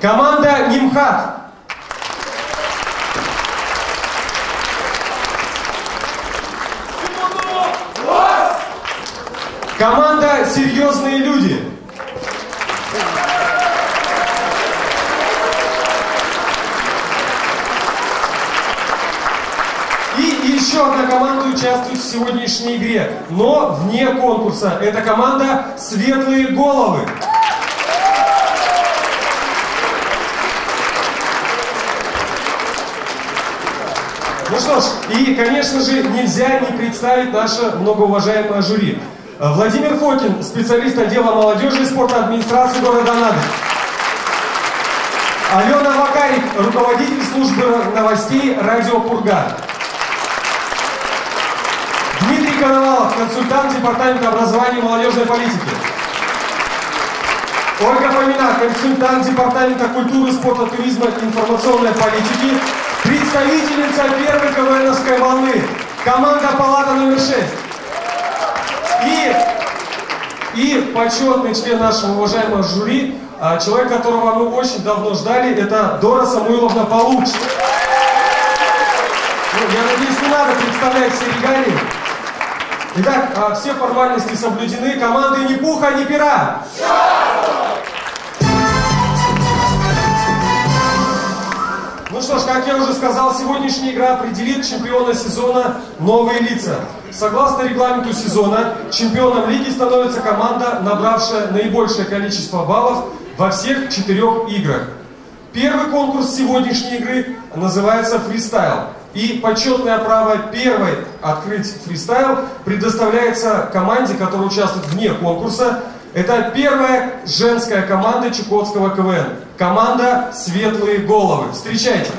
Команда Нимхат. Команда «Серьезные люди». И еще одна команда участвует в сегодняшней игре, но вне конкурса. Это команда «Светлые головы». Ну что ж, и, конечно же, нельзя не представить наше многоуважаемое жюри. Владимир Фокин, специалист отдела молодежи и спорта администрации города Анады. Алена Вакарик, руководитель службы новостей радио Пурга. Дмитрий Коновалов, консультант департамента образования и молодежной политики. Ольга Фомина, консультант департамента культуры, спорта, туризма и информационной политики. Представительница первой КВНовской волны. Команда «Палата номер 6». И почетный член нашего уважаемого жюри, человек, которого мы очень давно ждали, это Дора Самуиловна Получ. Я надеюсь, не надо представлять все регалии. Итак, все формальности соблюдены. Команды ни пуха, ни пера. Ну что ж, как я уже сказал, сегодняшняя игра определит чемпиона сезона «Новые лица». Согласно регламенту сезона, чемпионом лиги становится команда, набравшая наибольшее количество баллов во всех 4 играх. Первый конкурс сегодняшней игры называется «Фристайл». И почетное право первой открыть фристайл предоставляется команде, которая участвует вне конкурса. Это первая женская команда Чукотского КВН. Команда «Светлые головы». Встречайте!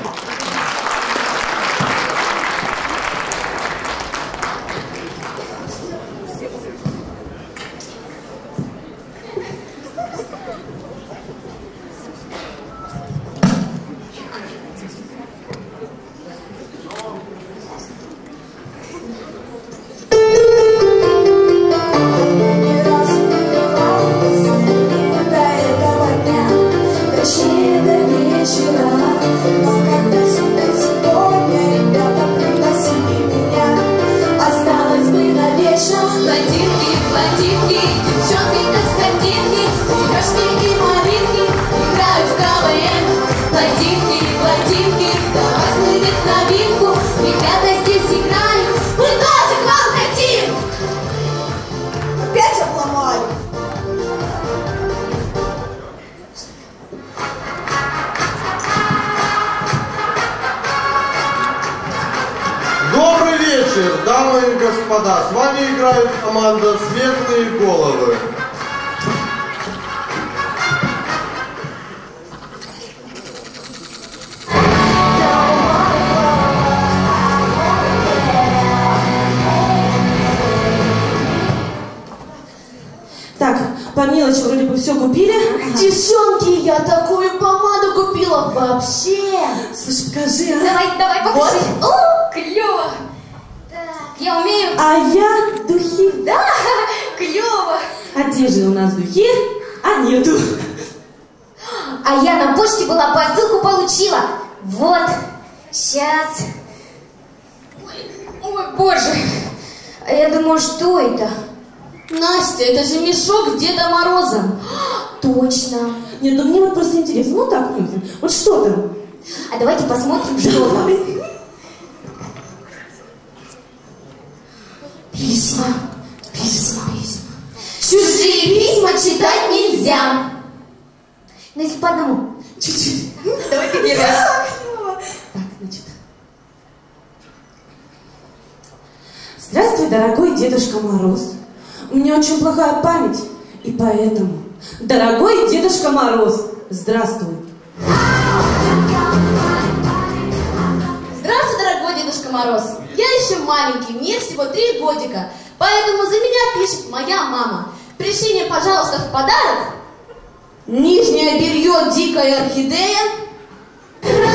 Дамы и господа, с вами играет команда «Светлые головы». Так, по мелочи вроде бы все купили. Девчонки, я такую помаду купила вообще. Слушай, покажи, а? Давай, покажи. Вот. О, клево. Я умею. А я духи. Да, клево. А где же у нас духи? А нету. А я на почте была, посылку получила. Вот, сейчас. Ой, боже. А я думаю, что это? Настя, это же мешок Деда Мороза. Точно. Нет, ну мне вот просто интересно. Ну так, вот что там? А давайте посмотрим, что там. Письма. Чужие письма читать нельзя. Ну, если по одному. Чуть-чуть. Давай-ка первый. Так, значит. Здравствуй, дорогой Дедушка Мороз. У меня очень плохая память, и поэтому, дорогой Дедушка Мороз, здравствуй. Здравствуй, дорогой Дедушка Мороз. Я еще маленький, мне всего 3 годика, поэтому за меня пишет моя мама. Пришли мне, пожалуйста, в подарок нижнее белье «Дикая орхидея». Теперь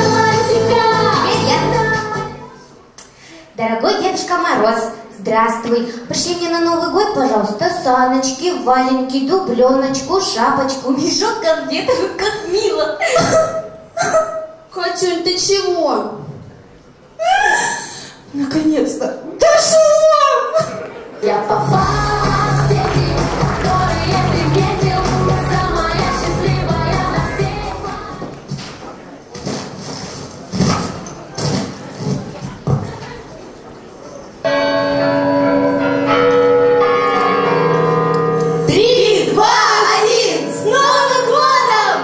я. Дорогой Дедушка Мороз, здравствуй. Пришли мне на Новый год, пожалуйста, саночки, валенки, дубленочку, шапочку, мешок конфетов, как мило. Катюнь, ты чего? Наконец-то дошло! Я попала в сети, которые ты метил, самая счастливая на всех. Три, два, один! С Новым годом!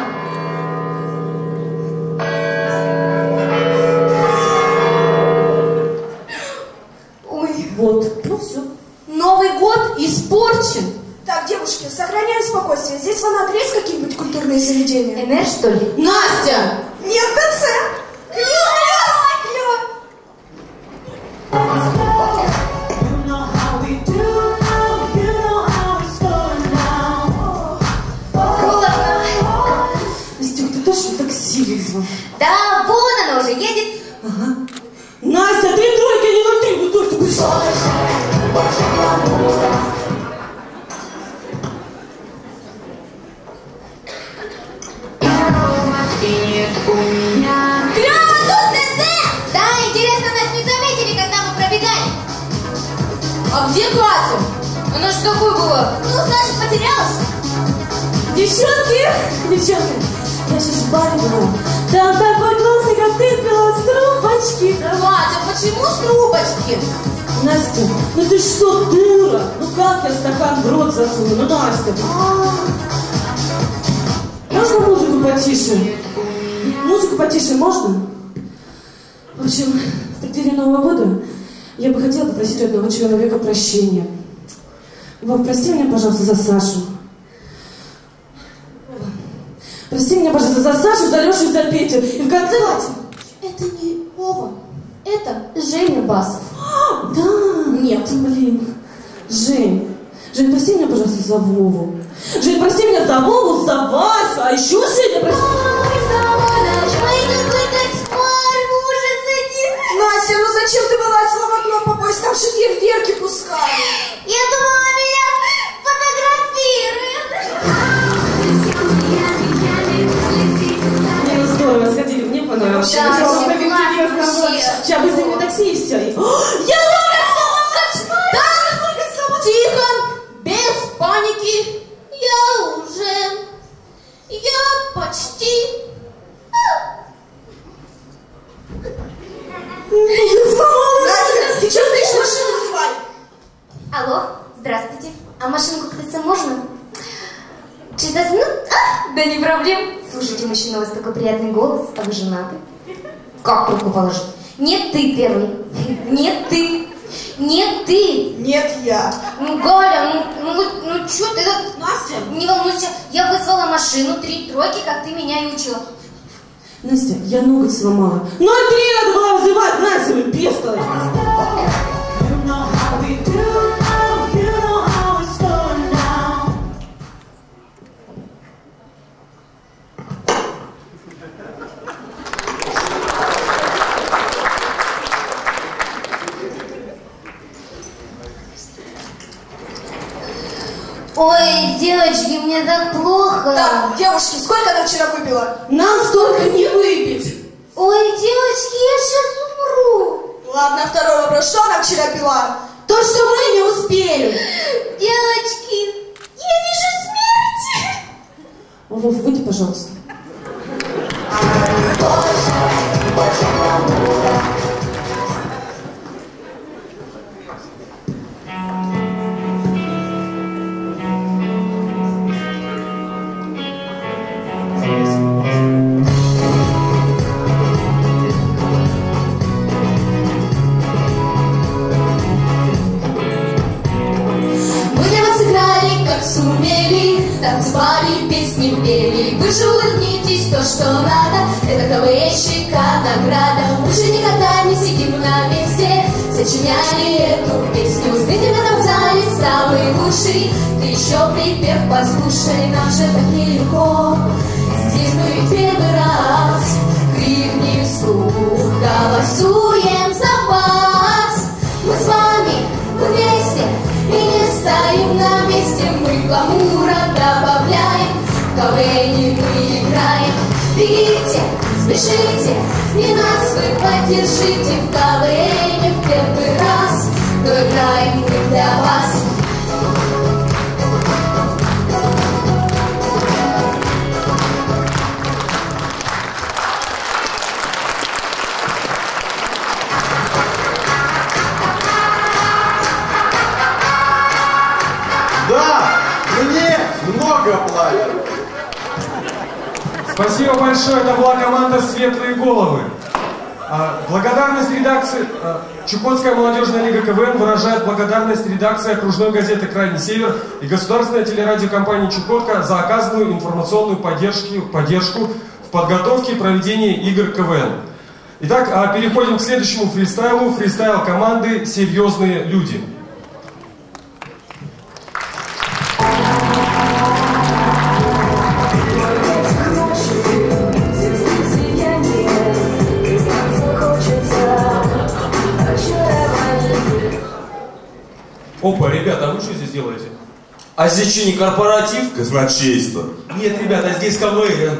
Ой, Вот, ну все. Новый год испорчен. Так, девушки, сохраняем спокойствие. Здесь фанат есть какие-нибудь культурные заведения? НР, что ли? Настя! Нет, ТЦ! Клево! Настюк, ты точно такси вызвал? Да, вон она уже едет. Ага. Настя, 3 тройки, не на 3, ну точно пришла. Клёво тут ТЦ! Да, интересно, нас не заметили, когда мы пробегали. А где Катя? Она же такой была. Ну, значит, потерялась. Девчонки, я сейчас в баре была. Там такой классный коктейль пила с трубочки. Катя, почему с трубочки? Настя, ну ты что, дура? Ну как я стакан в рот засуну? Ну, Настя. Можно музыку потише? Музыку потише можно? В общем, в преддверии Нового года я бы хотела попросить у одного человека прощения. Вов, прости меня, пожалуйста, за Сашу. Прости меня, пожалуйста, за Сашу, за Лешу и за Петю. И в конце... Это не Вова, это Женя Басов. Да, нет, блин. Жень, прости меня, пожалуйста, за Вову. Жень, прости меня за Вову, за Васю, а еще Женя, прости. Настя, ну зачем ты вылазила в окно по пояс? Там же фейерверки пускали. Я думала, меня фотографируют. Не, ну здорово, сходили в небо, но вообще. Да, Так вообще интересно классно, было. вообще. Сейчас быстренько на такси и все. Я люблю слово кошмар! Да, тихо, без паники. Я почти. Настя, ты что стоишь, машину вызывай? Алло, здравствуйте. А машинку к ТЦ можно? Через 20 минут? Да не проблем. Слушайте, мужчина, у вас такой приятный голос, а вы женаты. Как трубку положить? Нет, ты первый. Нет, ты. Нет, ты. Нет, я. Ну, Галя, ну чё ты так... Настя? Не волнуйся, я вызвала машину, 3 тройки, как ты меня и учила. Настя, я ноготь сломала. Ну, 3 надо было вызывать, Настя, вы бестолочь. Ой, девочки, мне так плохо. Так, девушки, сколько она вчера выпила? Нам столько не выпить. Ой, девочки, я сейчас умру. Ладно, второй вопрос. Что она вчера пила? То, что мы не успели. Девочки, я вижу смерть. Вов, выйди, пожалуйста. Танцевали, песни пели. Вы же улыбнитесь, то, что надо. Это КВНщика награда. Мы же никогда не сидим на месте. Сочиняли эту песню. Зрители нам в зале самый лучший. Ты еще припев послушай. Нам же так нелегко. Здесь мы первый раз. Крикни вслух. Голосуем за вас. Мы с вами вместе. И не стоим на месте. Мы гламура добавляем. В КВНе мы играем. Бегите, Спешите, и нас вы поддержите в КВН в первый раз, но играем мы для вас. Да, мне много платят. Спасибо большое, это была команда «Светлые головы». Благодарность редакции Чукотская молодежная лига КВН выражает благодарность редакции окружной газеты «Крайний север» и государственной телерадиокомпании «Чукотка» за оказанную информационную поддержку в подготовке и проведении игр КВН. Итак, переходим к следующему фристайлу. Фристайл команды «Серьезные люди». Опа, ребята, а вы что здесь делаете? А здесь что, не корпоратив? Казначейство. Нет, ребята, здесь КВН.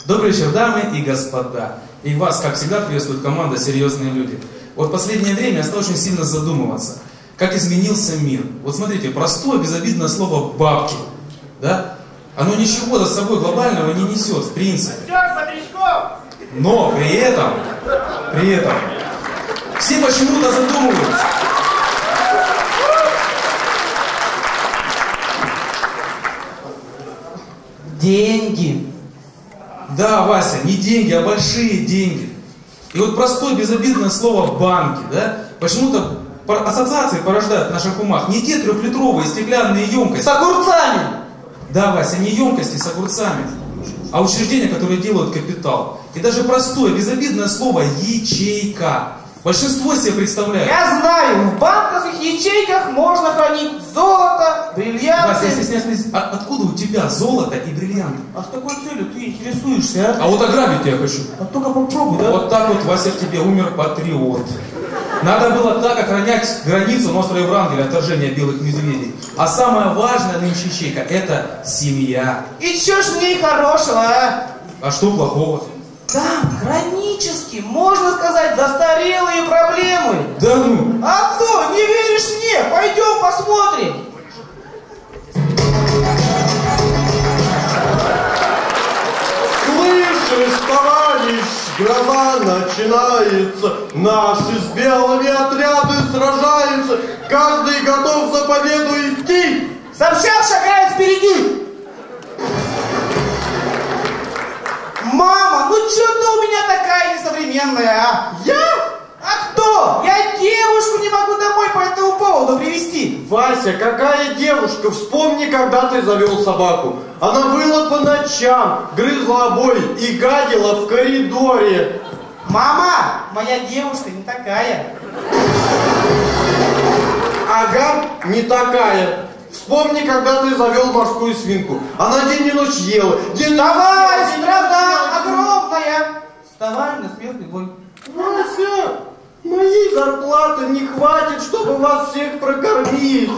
Добрый вечер, дамы и господа. И вас, как всегда, приветствует команда «Серьезные люди». Вот в последнее время я стал очень сильно задумываться, как изменился мир. Вот смотрите, простое, безобидное слово «бабки», да? Оно ничего за собой глобального не несет, в принципе. Но при этом, все почему-то задумываются. Деньги. Да, Вася, не деньги, а большие деньги. И вот простое, безобидное слово «банки», да, почему-то ассоциации порождают в наших умах не те трехлитровые стеклянные емкости. С огурцами. Да, Вася, не емкости с огурцами, а учреждения, которые делают капитал. И даже простое, безобидное слово «ячейка». Большинство себе представляет. Я знаю, в банковских ячейках можно хранить золото, бриллианты. Вася, я стесняюсь, откуда у тебя золото и бриллианты? А с какой целью ты интересуешься, А вот ограбить я хочу. А только попробуй, да? Вот так вот, Вася, в тебе умер патриот. Надо было так охранять границу на острове Врангеля от вторжения белых медведей. А самое важное нынче ячейка – это семья. И чё ж в ней хорошего, а? А что плохого? Там хронически, можно сказать, застарелые проблемы. Да ну! А то, не веришь мне? Пойдем посмотрим. Слышишь, товарищ, гроза начинается. Наши с белыми отряды сражаются. Каждый готов за победу идти. Собчак шагает впереди. Мама, ну чё ты у меня такая несовременная, а? Я? А кто? Я девушку не могу домой по этому поводу привезти. Вася, какая девушка? Вспомни, когда ты завел собаку. Она выла по ночам, грызла обои и гадила в коридоре. Мама, моя девушка не такая. Ага, не такая. Вспомни, когда ты завел морскую свинку. Она день и ночь ела. Вставай, страна огромная. Вставай на смертный бой. Вася, моей зарплаты не хватит, чтобы вас всех прокормить.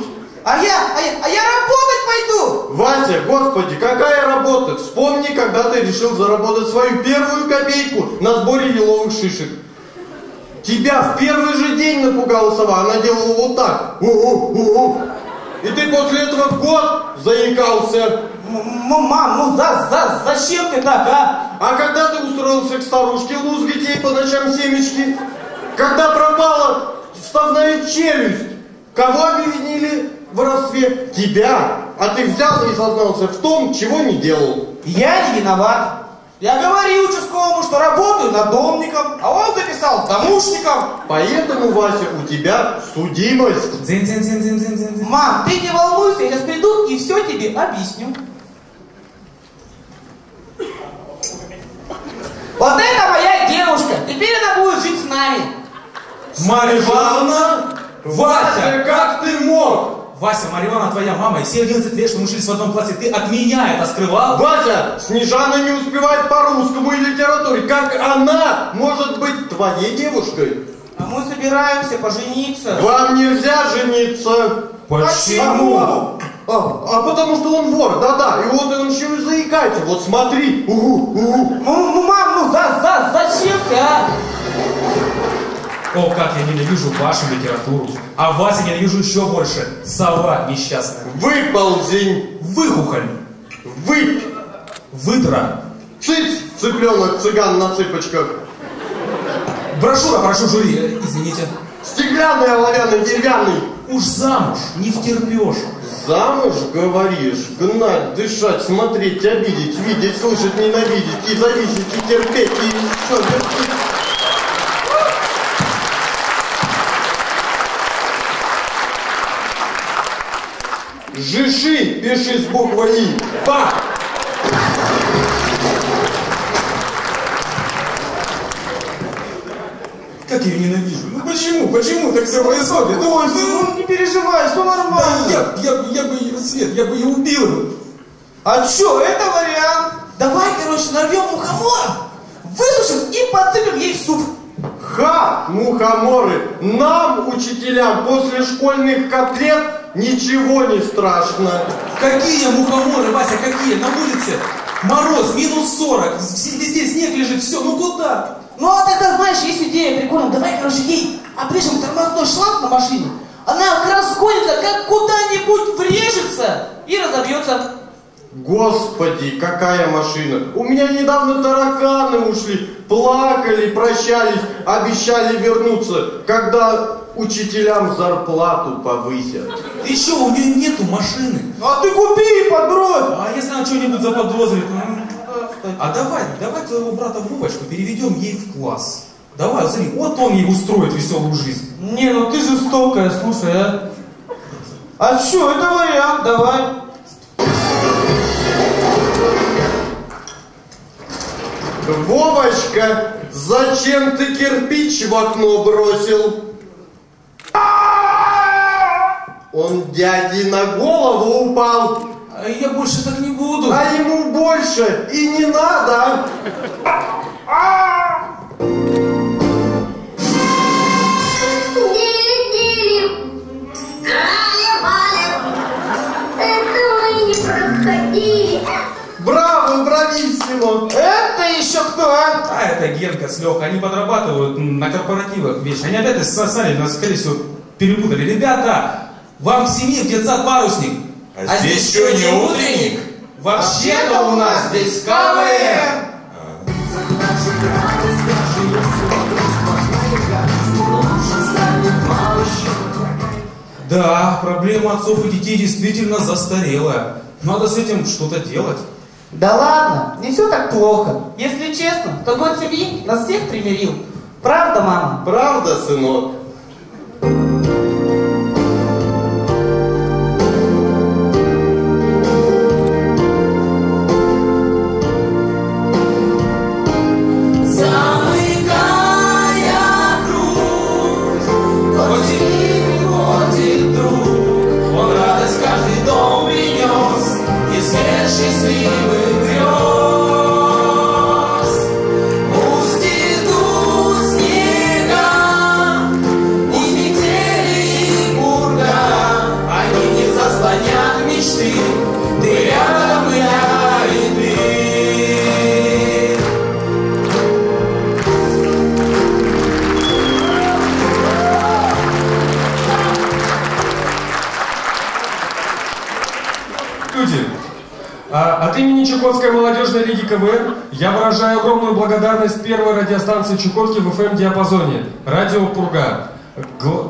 А я работать пойду. Вася, господи, какая работа? Вспомни, когда ты решил заработать свою первую копейку на сборе еловых шишек. Тебя в первый же день напугала сова, она делала вот так. У-у-у-у. И ты после этого год заикался. Мам, ну зачем ты так, а? А когда ты устроился к старушке лузгать ей по ночам семечки? Когда пропала вставная челюсть? Кого обвинили в воровстве? Тебя. А ты взял и сознался в том, чего не делал. Я не виноват. Я говорил участковому, что работаю надомником, а он записал домушником. Поэтому, Вася, у тебя судимость. Дзин-дзин-дзин-дзин-дзин-дзин. Мам, ты не волнуйся, я сейчас приду и все тебе объясню. Вот это моя девушка. Теперь она будет жить с нами. Марья Ивановна! Вася, как ты мог? Вася, Марья Ивановна твоя мама, и все 11 лет, что мы учились в одном классе, ты от меня это скрывал? Вася, Снежана не успевает по русскому и литературе. Как она может быть твоей девушкой? А мы собираемся пожениться. Вам нельзя жениться. Почему? А потому что он вор, да-да, и вот он еще и заикается. Вот смотри, угу. Мам, зачем ты, а? О, как я ненавижу вашу литературу. А вас я ненавижу еще больше. Сова несчастная. Выползень. Выхухоль. Выдра. Цыц, цыпленок, цыган на цыпочках. Брошюра, прошу жюри. Извините. Стеклянный, оловянный, деревянный. Уж замуж не втерпешь. Замуж, говоришь, гнать, дышать, смотреть, обидеть, видеть, слышать, ненавидеть, и зависеть, и терпеть, и что, терпеть. Жиши, пиши с буквой И. Па! Как я ее ненавижу. Ну почему так все происходит? Ну не переживай, все нормально. Да, я бы ее, Свет, я бы ее убил. А чё, это вариант. Давай, короче, нарвем мухоморов, высушим и подсыпем ей в суп. Ха, мухоморы, нам, учителям, после школьных котлет ничего не страшно. Какие мухоморы, Вася, какие? На улице мороз, минус 40, везде снег лежит, все, ну куда? Ну а тогда, знаешь, есть идея прикольная. Давай, короче, ей обрежем тормозной шланг на машине. Она разгонится, как куда-нибудь врежется и разобьется. Господи, какая машина! У меня недавно тараканы ушли, плакали, прощались, обещали вернуться, когда учителям зарплату повысят. Ты что, у нее нету машины? А ты купи и подбрось. А если она что-нибудь заподозрит? А давай твоего брата Вовочку переведем ей в класс. Давай, вот смотри, вот он ей устроит веселую жизнь. Не, ну ты жестокая, слушай, а. А чё, это вариант, давай. Вовочка, зачем ты кирпич в окно бросил? Он дяде на голову упал. А я больше так не буду. А ему больше и не надо. Браво, брависсимо! Это еще кто, а? А это Генка с Лехой, они подрабатывают на корпоративах вещи. Они опять сами нас, скорее всего, перепутали. Ребята, вам в семье в детсад парусник. А здесь что, не утренник? Вообще-то у нас здесь КВН. Да, проблема отцов и детей действительно застарелая. Надо с этим что-то делать. Да ладно, не все так плохо. Если честно, то год семьи нас всех примирил. Правда, мама? Правда, сынок? От имени Чукотской молодежной лиги КВН я выражаю огромную благодарность первой радиостанции Чукотки в FM-диапазоне «Радио Пурга».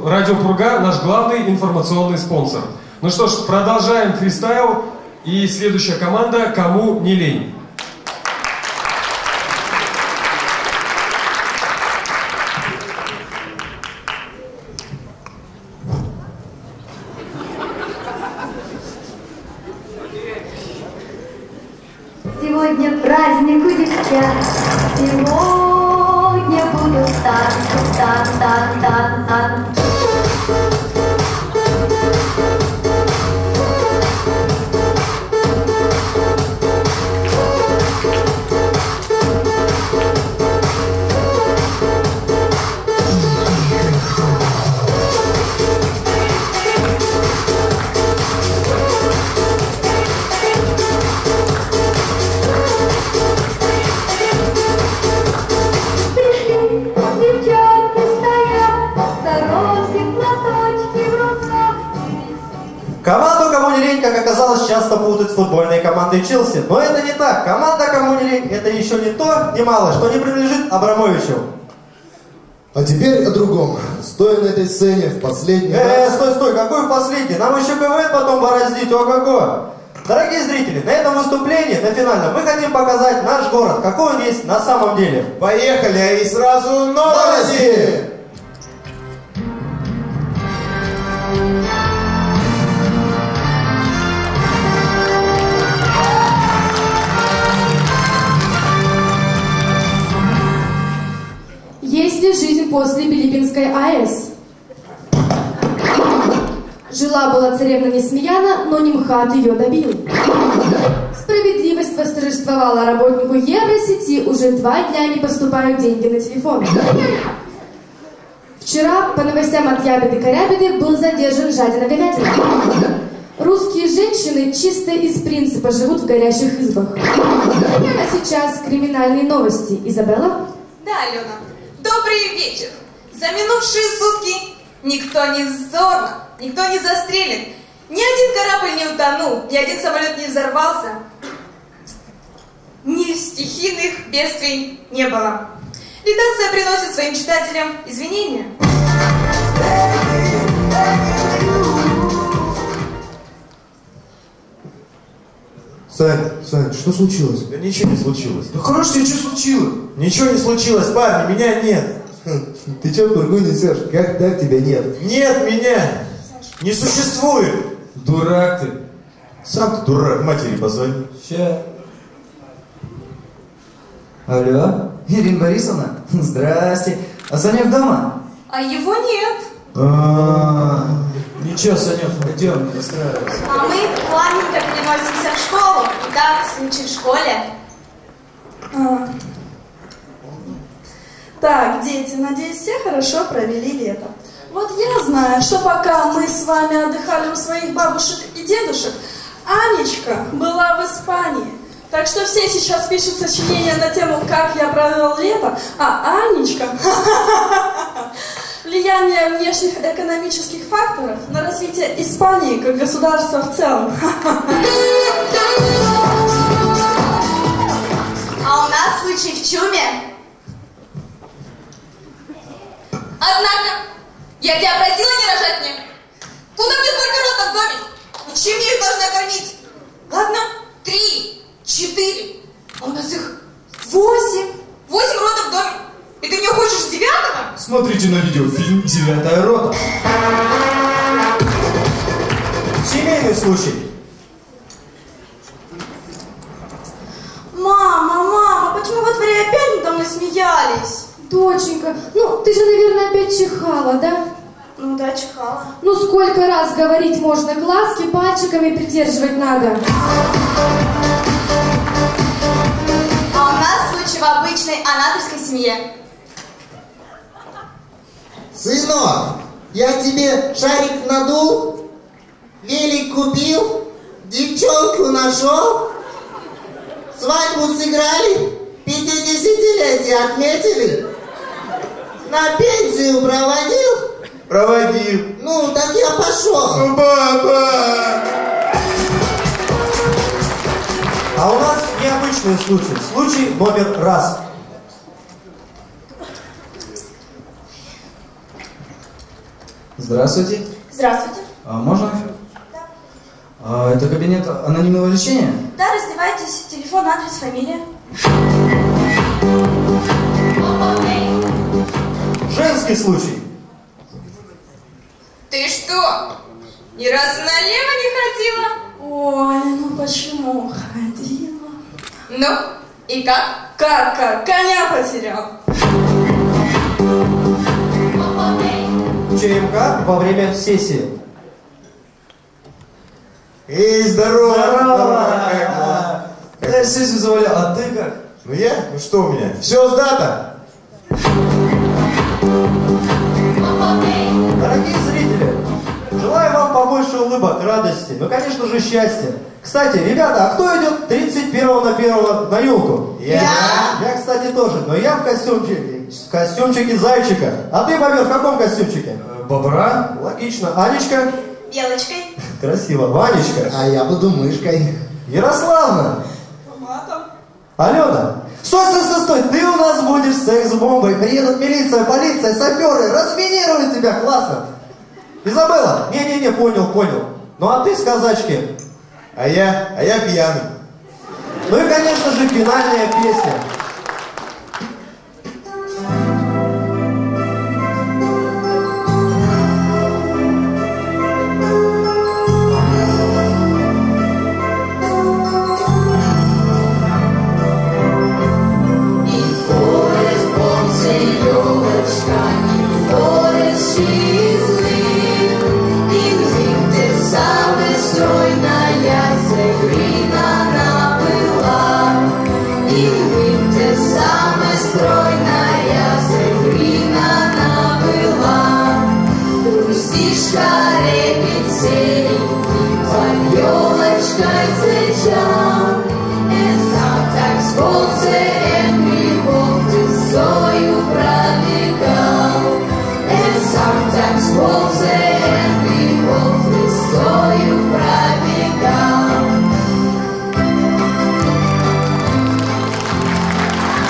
«Радио Пурга» — наш главный информационный спонсор. Ну что ж, продолжаем фристайл. И следующая команда «Кому не лень». Сегодня праздник у девчат, сегодня будут танцы, тан-тан-тан-тан. часто путают с футбольной командой Челси, но это не так. Команда Коммунери – это еще не то, не мало, что не принадлежит Абрамовичу. А теперь о другом. Стоя на этой сцене в последний раз... Стой, какой в последний? Нам еще КВН потом бороздить, ого-го. Дорогие зрители, на этом выступлении, на финальном, мы хотим показать наш город, какой он есть на самом деле. Поехали, и сразу новости! Есть ли жизнь после Билибинской АЭС? Жила-была царевна Несмеяна, но нимхат ее добил. Справедливость восторжествовала работнику Евросети, уже 2 дня не поступают деньги на телефон. Вчера, по новостям от Ябеды-Корябеды, был задержан жадина-говядина. Русские женщины чисто из принципа живут в горящих избах. А сейчас криминальные новости. Изабелла? Да, Алена. Добрый вечер. За минувшие сутки никто не взорван, никто не застрелен, ни один корабль не утонул, ни один самолет не взорвался, ни стихийных бедствий не было. Редакция приносит своим читателям извинения. Сань, что случилось? Да ничего не случилось. Да хорошо, тебе что случилось? Ничего не случилось, парни, меня нет. Ты что пургу несешь? Как так тебя нет? Нет меня! Не существует! Дурак ты. Сам ты дурак, матери позвони. Ща. Алло, Ирина Борисовна? Здрасте. А Санек дома? А его нет. Ничего, Санек, пойдем, не расстраивайся. А мы плавненько переносимся в школу. Итак, случай в школе. Так, дети, надеюсь, все хорошо провели лето. Вот я знаю, что пока мы с вами отдыхали у своих бабушек и дедушек, Анечка была в Испании. Так что все сейчас пишут сочинения на тему «Как я провел лето», а Анечка... Влияние внешних экономических факторов на развитие Испании как государства в целом. А у нас случай в чуме. Однако, я тебя просила не рожать мне. Куда мне столько родов в доме? Ну чем я их должна кормить? Ладно, 3, 4, а у нас их 8. 8 родов в доме. И ты мне хочешь 9-го? Смотрите на видеофильм «9-я рота». Семейный случай. Мама, почему во дворе опять надо мной смеялись? Доченька, ну ты же, наверное, опять чихала, да? Ну да, чихала. Ну сколько раз говорить можно, глазки пальчиками придерживать надо. А у нас случай в обычной анаторской семье. Сынок, я тебе шарик надул, велик купил, девчонку нашел, свадьбу сыграли, 50-летие отметили, на пенсию проводил? Проводил. Ну, так я пошел. Ну, папа! А у нас необычный случай. Случай номер раз. Здравствуйте. Здравствуйте. Можно? Да. Это кабинет анонимного лечения? Да, раздевайтесь. Телефон, адрес, фамилия. Женский случай. Ты что, ни разу налево не ходила? Ой, ну почему ходила? Ну, и как? Как? Коня потерял. ЧМК во время сессии. Эй, здорово! Здорово! Я сессию завалил, а ты как? Ну я? Ну что у меня? Все сдато? Дорогие зрители, желаю вам побольше улыбок, радости, ну, конечно же, счастья. Кстати, ребята, а кто идет 31-1 на елку? Я, кстати, тоже, но я в костюмчике зайчика. А ты, Бобер, в каком костюмчике? Бобра. Логично. Анечка? Белочкой. Красиво. Ванечка. А я буду мышкой. Ярославна. Алена. Стой, стой, стой, стой. Ты у нас будешь секс-бомбой. Приедут милиция, полиция, саперы. Разминируют тебя. Классно. Изабелла. Не-не-не, понял. Ну а ты с казачки. А я пьяный. Ну и, конечно же, финальная песня.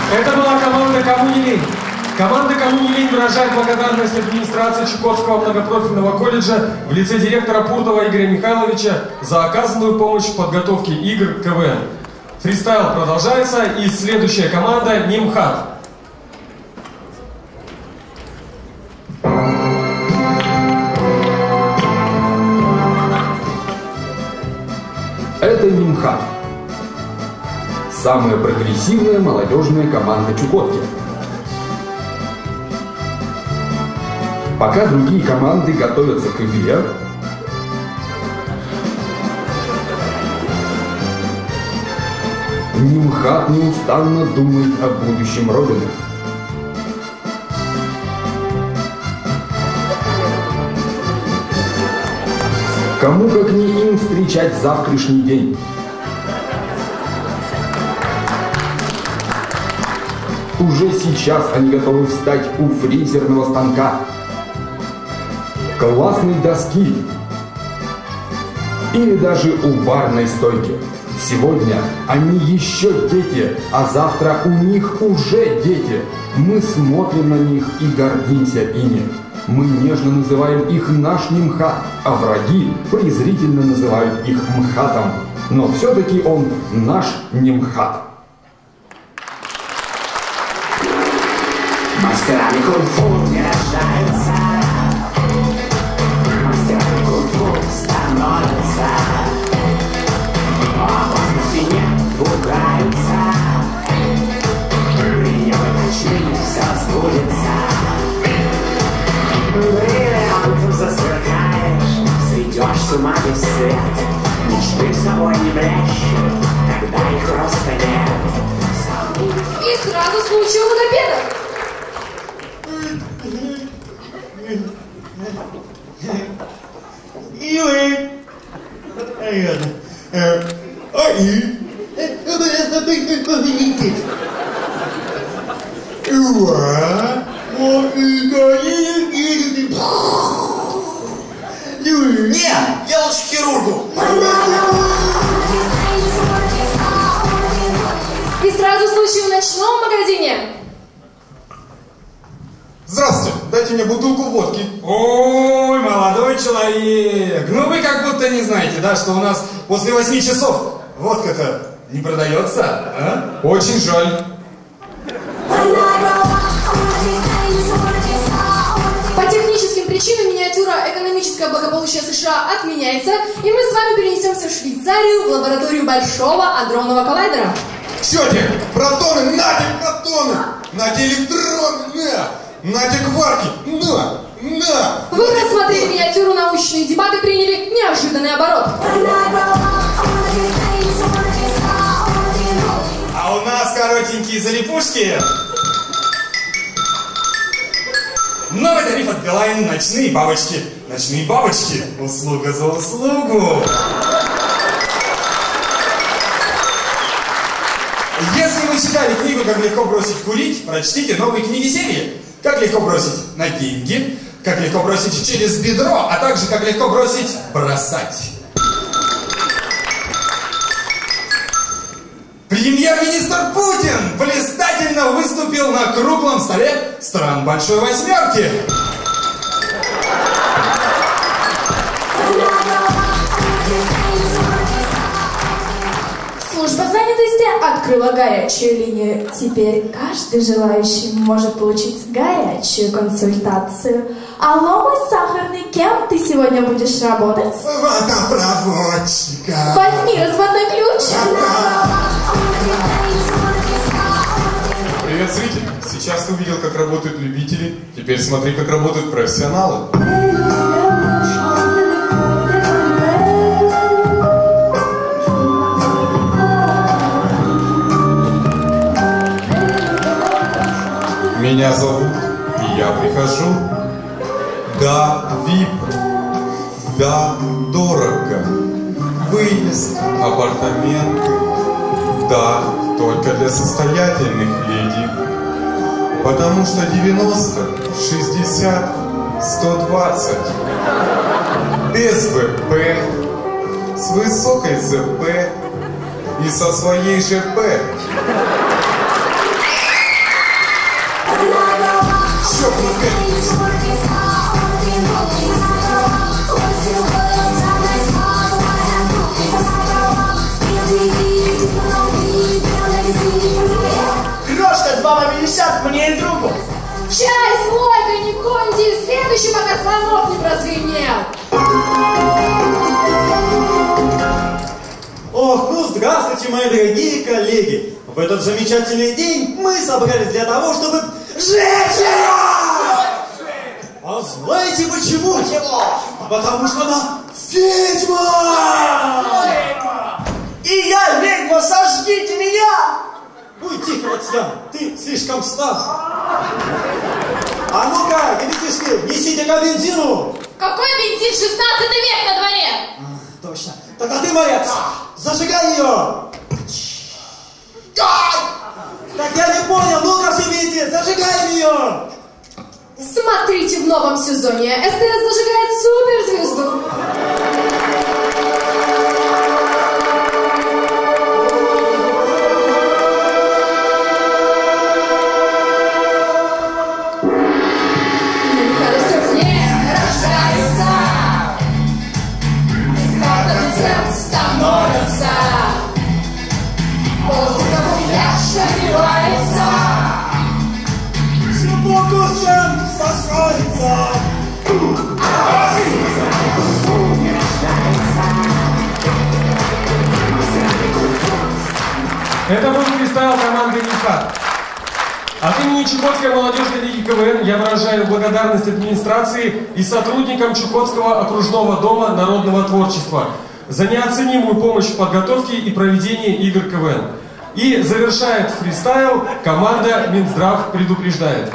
Это была команда «Кому не лень». Команда «Кому не лень» выражает благодарность администрации Чукотского многопрофильного колледжа в лице директора Пуртова Игоря Михайловича за оказанную помощь в подготовке игр КВН. Фристайл продолжается, и следующая команда «Нимхат». Это Нимхат. Самая прогрессивная молодежная команда Чукотки. Пока другие команды готовятся к игре, Нимхат неустанно думает о будущем Родины. Кому как не им встречать завтрашний день? Уже сейчас они готовы встать у фрезерного станка, классной доски или даже у барной стойки. Сегодня они еще дети, а завтра у них уже дети. Мы смотрим на них и гордимся ими. Мы нежно называем их наш Нимхат, а враги презрительно называют их МХАТом. Но все-таки он наш Нимхат. Мастерами кунг-фу не рождаются, мастерами кунг-фу становятся, опасности не пугаются, приемы ночные все сбудется. Бриллиантом засверкаешь, сойдешь с ума без света, мечты собой не блещут, когда их просто нет. И сразу с лучом логопеда. Нет, я лучше к хирургу. И сразу случай в ночном магазине. Здравствуйте, дайте мне бутылку водки. Ой, молодой человек, ну вы как будто не знаете, да, что у нас после 8 часов водка-то не продается, а? Очень жаль. По техническим причинам миниатюра «Экономическое благополучие США» отменяется, и мы с вами перенесемся в Швейцарию в лабораторию Большого адронного коллайдера. Кстати, протоны, нате протоны, нате электроны, нате кварки, на. Вы рассмотрели миниатюру, научные дебаты приняли неожиданный оборот. А у нас коротенькие залипушки. Новый тариф от Билайн, ночные бабочки. Ночные бабочки, услуга за услугу. Если вы читали книгу «Как легко бросить курить», прочтите новые книги серии. Как легко бросить на деньги, как легко бросить через бедро, а также как легко бросить бросать. Премьер-министр Путин блистательно выступил на круглом столе стран Большой Восьмерки. Служба занятости открыла горячую линию. Теперь каждый желающий может получить горячую консультацию. Алло, мой сахарный, кем ты сегодня будешь работать? Водопроводчика. Возьми разводной ключ. Привет, зритель! Сейчас ты увидел, как работают любители. Теперь смотри, как работают профессионалы. Меня зовут, и я прихожу. Да, VIP. Да, дорого. Выезд, апартаменты. Да, только для состоятельных леди. Потому что 90, 60, 120. Без ВП, с высокой ЗП и со своей ЖП. Крошка 2,50 мне и другу. Чай с лойкой не конти, следующий, пока звонок не прозвенел. Ох, ну здравствуйте, мои дорогие коллеги! В этот замечательный день мы собрались для того, чтобы сжечь ее! А знаете почему? Почему? Потому что она ведьма! И я ведьма, сожгите меня! Ой, тихо, Отсян, ты слишком стар. А ну-ка, ребятишки, несите ко бензину! Какой бензин? 16 век на дворе! Точно. Тогда ты, морец, зажигай ее! Так я не понял, ну-ка все вместе, зажигаем ее! Смотрите в новом сезоне. СТС зажигает суперзвезду. Становятся, воздухом согревается, с фокусом построится. Это был фристайл команды «Нихат». От имени Чукотской молодежной лиги КВН я выражаю благодарность администрации и сотрудникам Чукотского окружного дома народного творчества за неоценимую помощь в подготовке и проведении игр КВН. И завершает фристайл команда «Минздрав предупреждает».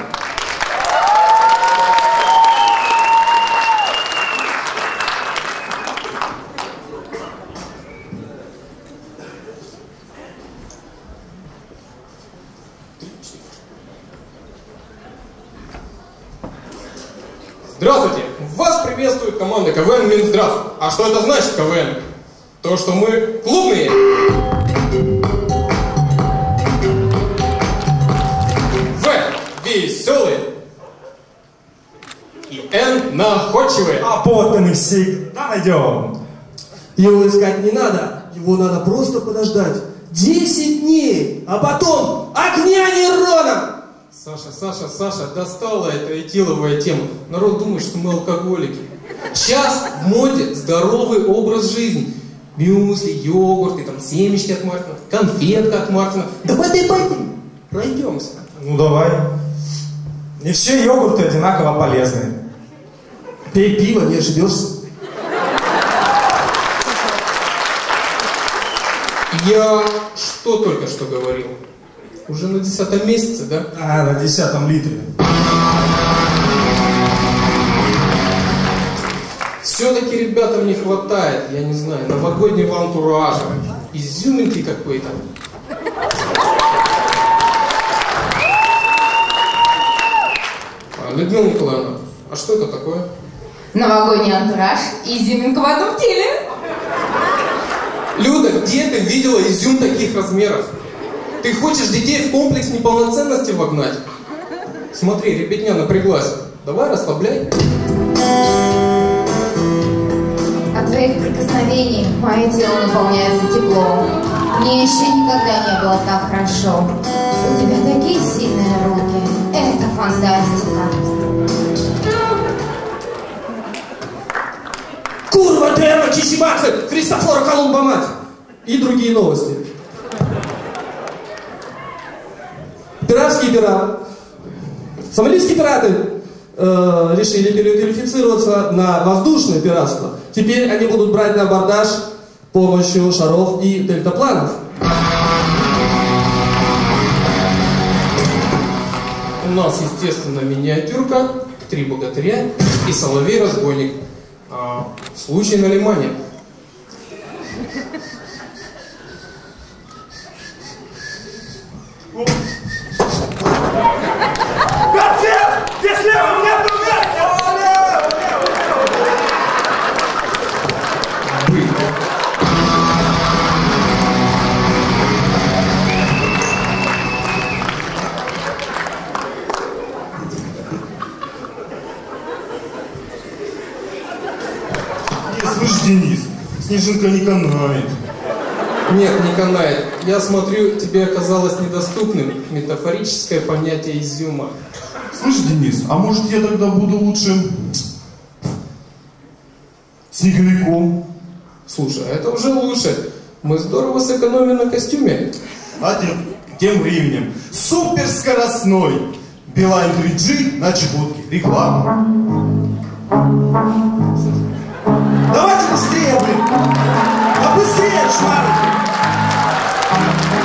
Здравствуйте! Вас приветствует команда КВН Минздрав. А что это значит КВН? То, что мы клубные. В веселые. И Н находчивые. А потом мы всегда найдем. Его искать не надо, его надо просто подождать 10 дней, а потом огня нероном! Саша, достала эта этиловая тема. Народ думает, что мы алкоголики. Сейчас в моде здоровый образ жизни. Мюсли, йогурты, там семечки от Мартина, конфетка от Мартина. Давай пойдем, пройдемся. Ну давай. Не все йогурты одинаково полезны. Пей пиво, не ошибешься. Я что только что говорил? Уже на 10 месяце, да? А, на 10 литре. Все-таки ребятам не хватает, я не знаю, новогоднего антуража, изюминки какой-то. Людмила Николаевна, а что это такое? Новогодний антураж и изюминка в одном теле. Люда, где ты видела изюм таких размеров? Ты хочешь детей в комплекс неполноценности вогнать? Смотри, ребятня напряглась. Давай, расслабляй. От твоих прикосновений мое тело наполняется теплом. Мне еще никогда не было так хорошо. У тебя такие сильные руки. Это фантастика. Курва, Терма, Чичибацы, Христофора Колумба мать. И другие новости. Пиратские пираты. Сомалийские пираты решили переквалифицироваться на воздушное пиратство. Теперь они будут брать на абордаж с помощью шаров и дельтапланов. У нас, естественно, миниатюрка, 3 богатыря и соловей-разбойник. Случай на Лимане. Где слева? У меня тут Слышь, Денис, снежинка не канает. Нет, не канает. Я смотрю, тебе оказалось недоступным метафорическое понятие изюма. Слышь, Денис, а может я тогда буду лучше снеговиком? Слушай, а это уже лучше. Мы здорово сэкономим на костюме. А тем временем суперскоростной Билайн 3G на Чебурке. Реклама. Давайте быстрее, блин! А быстрее, шмары!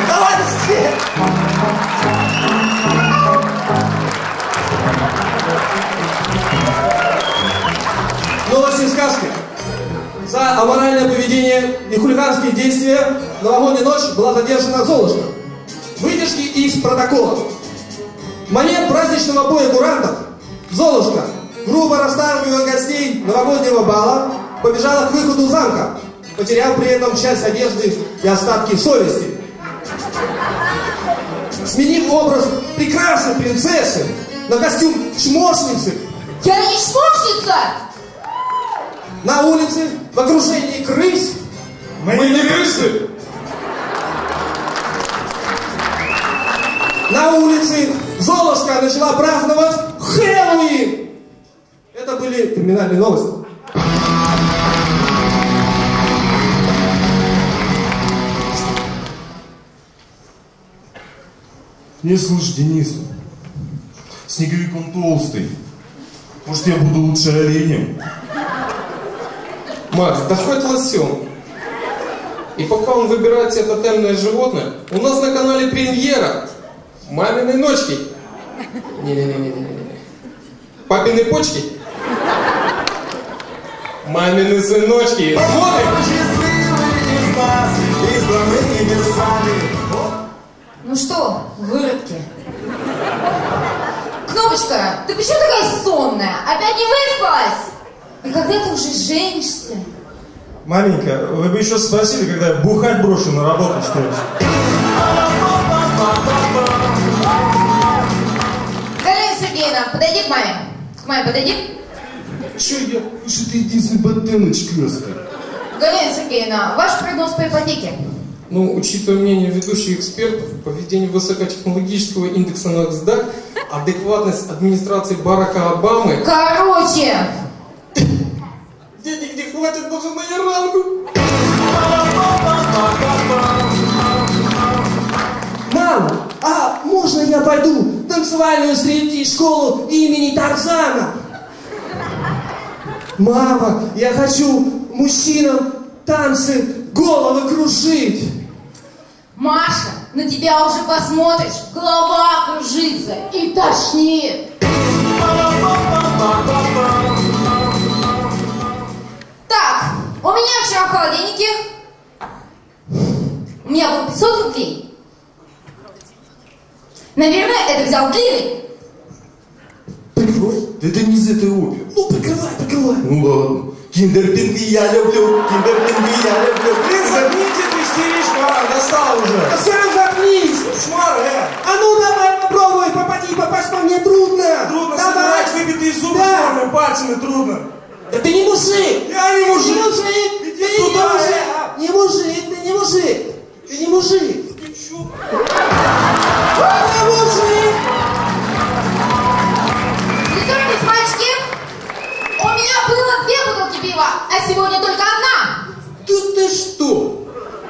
Давай быстрее! Новости в сказке. За аморальное поведение и хулиганские действия в новогоднюю ночь была задержана Золушка. Выдержки из протокола. В момент праздничного боя курантов Золушка, грубо расталкивая гостей новогоднего бала, побежала к выходу замка, потеряв при этом часть одежды и остатки совести. Сменив образ прекрасной принцессы на костюм чмошницы. Я не чмошница! На улице, в окружении крыс. Мы не крысы! На улице Золушка начала праздновать Хэллоуин. Это были криминальные новости. Не слышь, Денис, снеговик он толстый. Может, я буду лучше оленем? Макс, да хоть лосем. И пока он выбирает себе тотемное животное, у нас на канале премьера. Мамины ночки. Не-не-не-не-не. Папины почки. Мамины сыночки. Смотрим. Ну что, выродки? Кнопочка, ты почему такая сонная? Опять не выспалась? И когда ты уже женишься? Маменька, вы бы еще спросили, когда я бухать брошу на работу стоишь. Галина Сергеевна, подойди к маме. К маме подойди. Че я? Что ты единственный ботиночек крестный? Галина Сергеевна, ваш прогноз по ипотеке? Ну, учитывая мнение ведущих экспертов, поведение высокотехнологического индекса NASDAQ, адекватность администрации Барака Обамы... Короче! Денег не хватит даже на яранку! Мама, а можно я пойду в танцевальную среди школу имени Тарзана? Мама, я хочу мужчинам танцы головы кружить. Маша, на тебя уже посмотришь, голова кружится и тошнит. Так, у меня вчера в холодильнике, у меня было 500 рублей. Наверное, это взял Гири. Прикрой? Это не из этой оперы. Ну, прикрывай. Ну ладно. Киндерпинги я люблю, киндерпинги я люблю. Блин, загните эту истеричку, Шмара, достал уже. Да сам заткнись! Шмара, А ну давай попробуй, попасть по мне трудно! Трудно давай. собирать выбитые зубы сломанными пальцами, трудно. Да ты не мужик! Я не мужик! Ты не мужик! Иди Ты сюда, не мужик! Ты не мужик! Ты не мужик! Ты чё? Ты мужик! Приготовились, мальчики? У меня было 2 бутылки пива, а сегодня только 1. Тут ты что?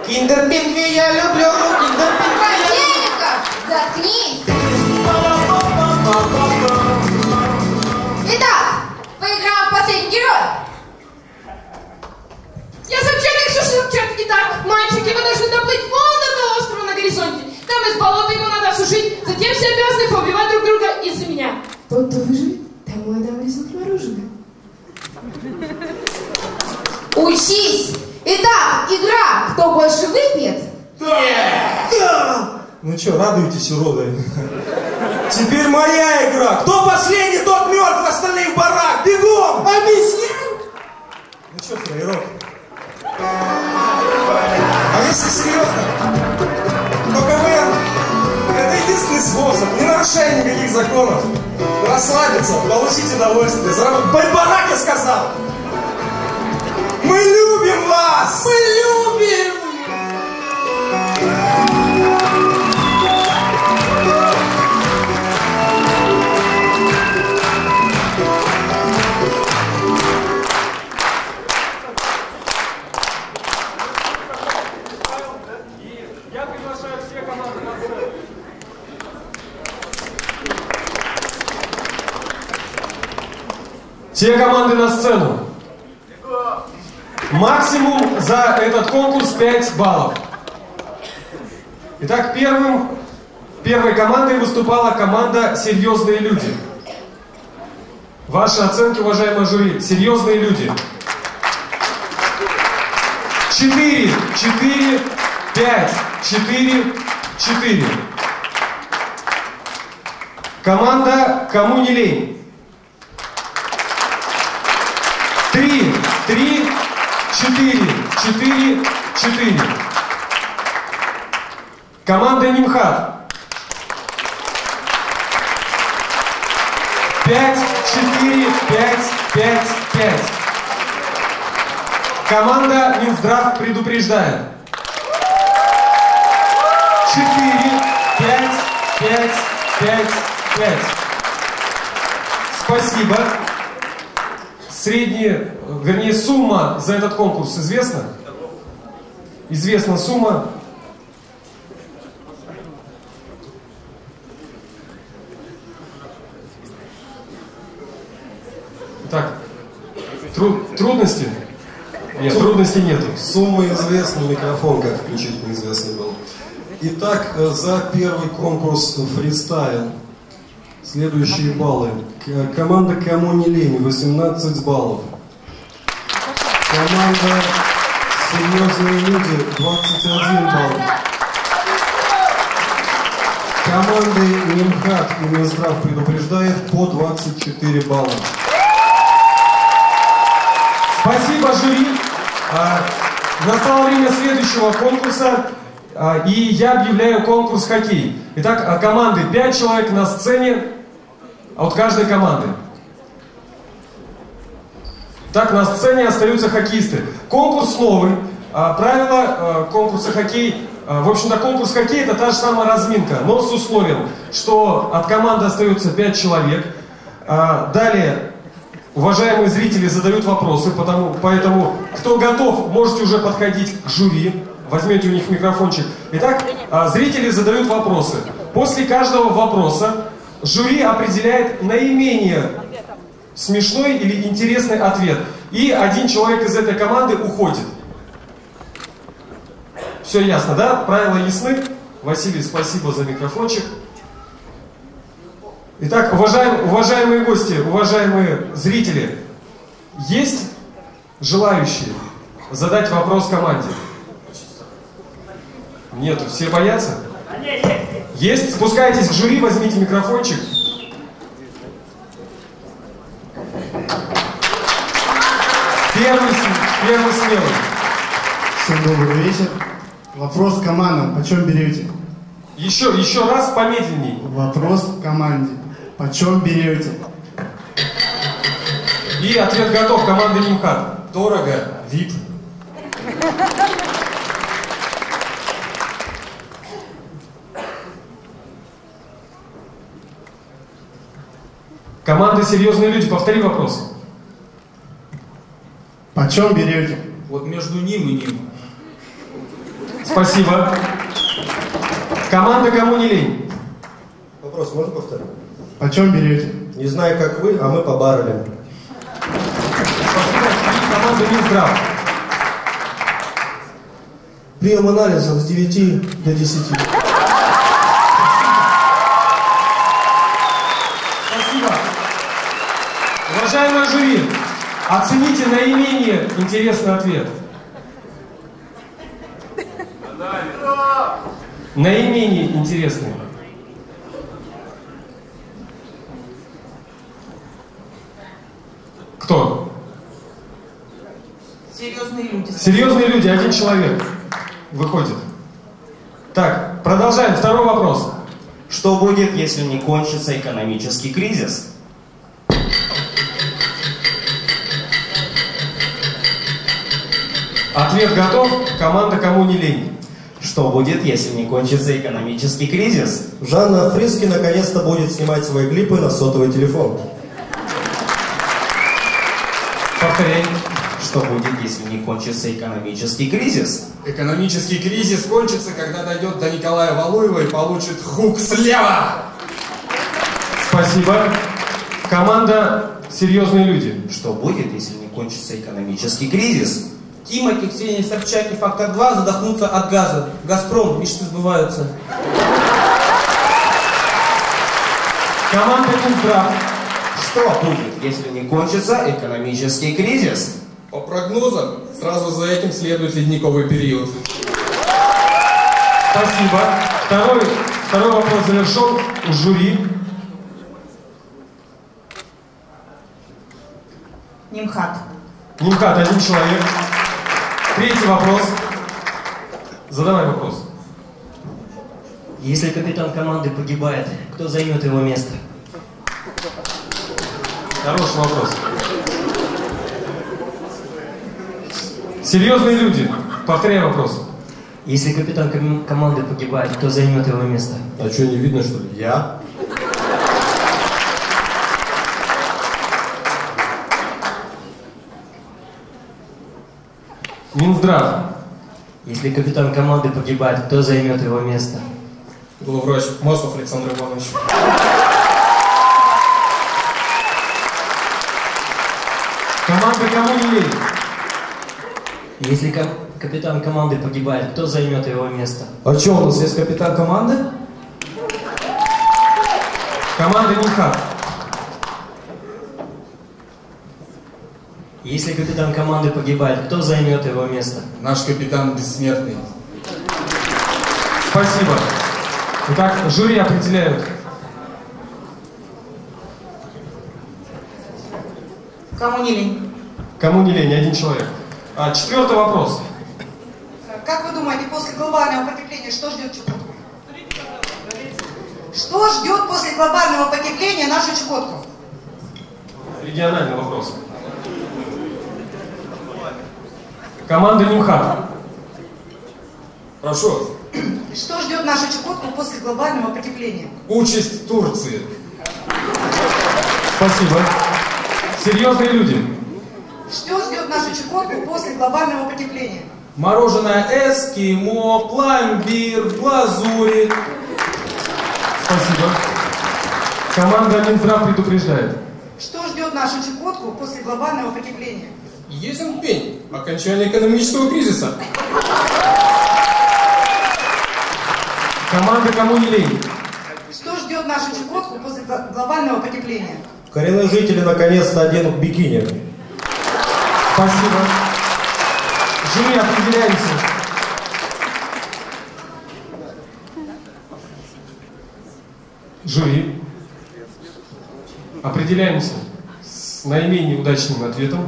Киндер-пингви я люблю, киндер-пингви я люблю. Котельников, заткнись! Итак, поиграем в последний герой. Я сообщаю, что итак, мальчики, вы должны доплыть вон до того острова на горизонте. Там из болота его надо осушить, затем все обязаны поубивать друг друга из-за меня. Тот, кто выживет, тому я дам рисунок мороженое. Учись! Итак, игра «Кто больше выпьет?» Ну чё, радуйтесь, уроды. Теперь моя игра. Кто последний, тот мертв, остальные в барак. Бегом! Объясняй! Ну чё, фраерок? А если серьезно, то КВН — это единственный способ, не нарушая никаких законов, расслабиться, получить удовольствие, заработать. Барак, я сказал! Мы любим вас! Мы любим! Я приглашаю все команды на сцену. Все команды на сцену. Максимум за этот конкурс 5 баллов. Итак, первой командой выступала команда «Серьезные люди». Ваши оценки, уважаемые жюри. «Серьезные люди». 4, 4, 5, 4, 4. Команда «Кому не лень». 3, 3, 4, 4, 4. Команда «Нимхат». 5, 4, 5, 5, 5. Команда «Минздрав предупреждает». 4, 5, 5, 5, 5. Спасибо. Средняя, вернее, сумма за этот конкурс известна? Известна сумма. Так, трудности? Нет, трудностей нету. Сумма известна, микрофон как включить неизвестный был. Итак, за первый конкурс фристайл. Следующие баллы. Команда «Кому не лень» 18 баллов. Команда «Серьезные люди» 21 балл. Команды «Нимхат» и «Минздрав предупреждает» по 24 балла. Спасибо, жюри. Настало время следующего конкурса, и я объявляю конкурс «Хоккей». Итак, команды 5 человек на сцене от каждой команды. Так, на сцене остаются хоккеисты. Конкурс новый. Правила конкурса «Хоккей». В общем-то, конкурс «Хоккей» — это та же самая разминка, но с условием, что от команды остается 5 человек. Далее уважаемые зрители задают вопросы, поэтому кто готов, можете уже подходить к жюри. Возьмете у них микрофончик. Итак, зрители задают вопросы. После каждого вопроса жюри определяет наименее смешной или интересный ответ. И один человек из этой команды уходит. Все ясно, да? Правила ясны? Василий, спасибо за микрофончик. Итак, уважаемые гости, уважаемые зрители, есть желающие задать вопрос команде? Нету, все боятся? Есть? Спускайтесь к жюри, возьмите микрофончик. Первый смелый. Всем добрый вечер. Вопрос к командам. Почем берете? Еще раз помедленней. Вопрос к команде. Почем берете? И ответ готов. Команда Нимхат. Дорого. VIP. Команда «Серьезные люди». Повтори вопрос. Почем берете? Вот между ним и ним. Спасибо. Команда «Кому не лень». Вопрос можно повторить? Почем берете? Не знаю, как вы, а мы побарили. Спасибо. И команда «Минздрав». Прием анализа с 9 до 10. Спасибо. Уважаемое жюри, оцените наименее интересный ответ. Наименее интересный. Кто? Серьезные люди. Серьезные люди, один человек выходит. Так, продолжаем. Второй вопрос. Что будет, если не кончится экономический кризис? Ответ готов. Команда «Кому не лень». Что будет, если не кончится экономический кризис? Жанна Фриске наконец-то будет снимать свои клипы на сотовый телефон. Повторяй. Что будет, если не кончится экономический кризис? Экономический кризис кончится, когда дойдет до Николая Валуева и получит хук слева. Спасибо. Команда «Серьезные люди». Что будет, если не кончится экономический кризис? Тимати, Ксения Собчак и Фактор 2 задохнутся от газа. Газпром, мечты сбываются. Команда «Минздрав». Что будет, если не кончится экономический кризис? По прогнозам, сразу за этим следует ледниковый период. Спасибо. Второй вопрос завершен. У жюри. Нимхат. Нимхат, один человек. Третий вопрос. Задавай вопрос. Если капитан команды погибает, кто займет его место? Хороший вопрос. Серьезные люди. Повторяй вопрос. Если капитан команды погибает, кто займет его место? А что, не видно, что ли? Я? Минздрав. Если капитан команды погибает, кто займет его место? Главврач Маслов Александр Иванович. Команда «Кому не лень». Если капитан команды погибает, кто займет его место? А что, у нас есть капитан команды? Команда Нимхат. Если капитан команды погибает, кто займет его место? Наш капитан бессмертный. Спасибо. Итак, жюри определяют. Кому не лень? Кому не лень, один человек. Четвертый вопрос. Как вы думаете, после глобального потепления что ждет Чукотку? Что ждет после глобального потепления нашу Чукотку? Региональный вопрос. Команда Нимхат. Прошу. Что ждет нашу Чукотку после глобального потепления? Участь Турции. Спасибо. Серьезные люди. Что ждет нашу Чукотку после глобального потепления? Мороженое эскимо, пломбир, в глазури. Спасибо. Команда Минздрав предупреждает. Что ждет нашу Чукотку после глобального потепления? Ясен пень. Окончание экономического кризиса. Команда «Кому не лень». Что ждет нашу Чукотку после глобального потепления? Коренные жители наконец-то оденут бикини. Спасибо. Жюри, определяемся. Жюри. Определяемся с наименее удачным ответом.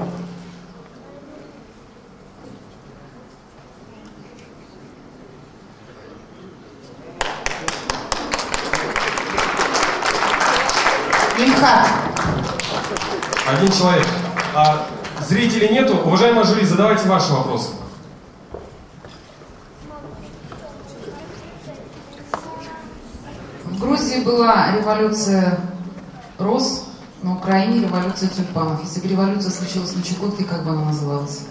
Выход. Один человек. Зрителей нету. Уважаемые жюри, задавайте ваши вопросы. В Грузии была революция роз, на Украине революция тюльпанов. Если бы революция случилась на Чукотке, как бы она называлась?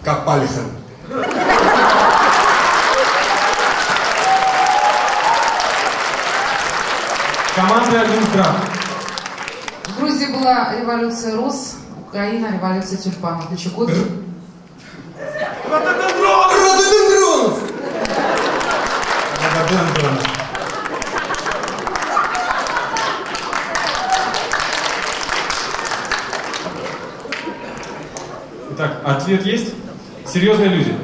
Капалихан. Команда Минздрав. В Грузии была революция роз, Украина революция тюльпанов. На Чукотке? Рододендронов! Рододендронов. Итак, ответ есть? Серьезные люди.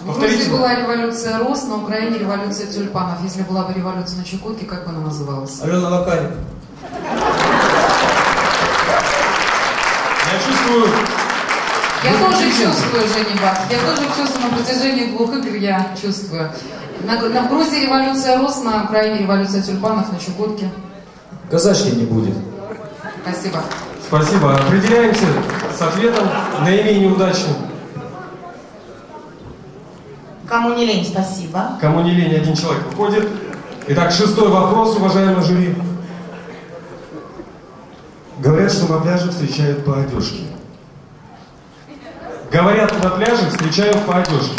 В Грузии была революция роз, на Украине революция тюльпанов. Если была бы революция на Чукотке, как бы она называлась? Алена Вакарик. Я чувствую... Я тоже чувствую, Женя Бах. Я тоже чувствую на протяжении 2 игр, я чувствую. В Грузии революция роз, на Украине революция тюльпанов, на Чукотке. Казачки не будет. Спасибо. Спасибо. Определяемся с ответом наименее удачным. Кому не лень, спасибо. Кому не лень, один человек выходит. Итак, 6-й вопрос, уважаемое жюри. Говорят, что на пляже встречают по одежке. Говорят, на пляже встречают по одежке.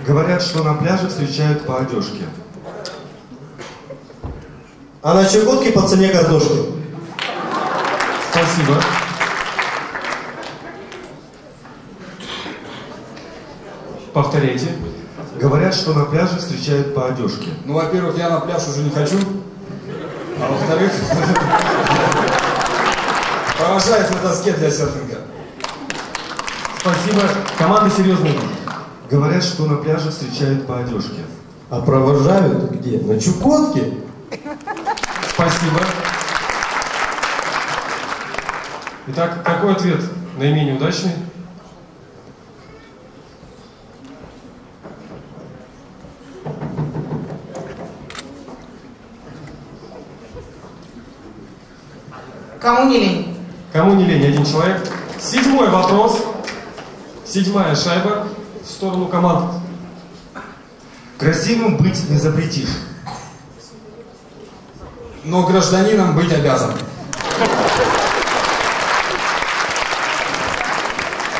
Говорят, что на пляже встречают по одежке. А на Чукотке по цене картошки. Спасибо. Повторяйте. Говорят, что на пляже встречают по одежке. Ну, во-первых, я на пляж уже не хочу. А во-вторых, провожают на доске для серфинга. Спасибо. Команда серьезная. Говорят, что на пляже встречают по одежке. А провожают где? На Чукотке? Спасибо. Итак, какой ответ наименее удачный? Кому не лень? Кому не лень, один человек. 7-й вопрос. 7-я шайба в сторону команд. Красивым быть не запретишь. Но гражданином быть обязан.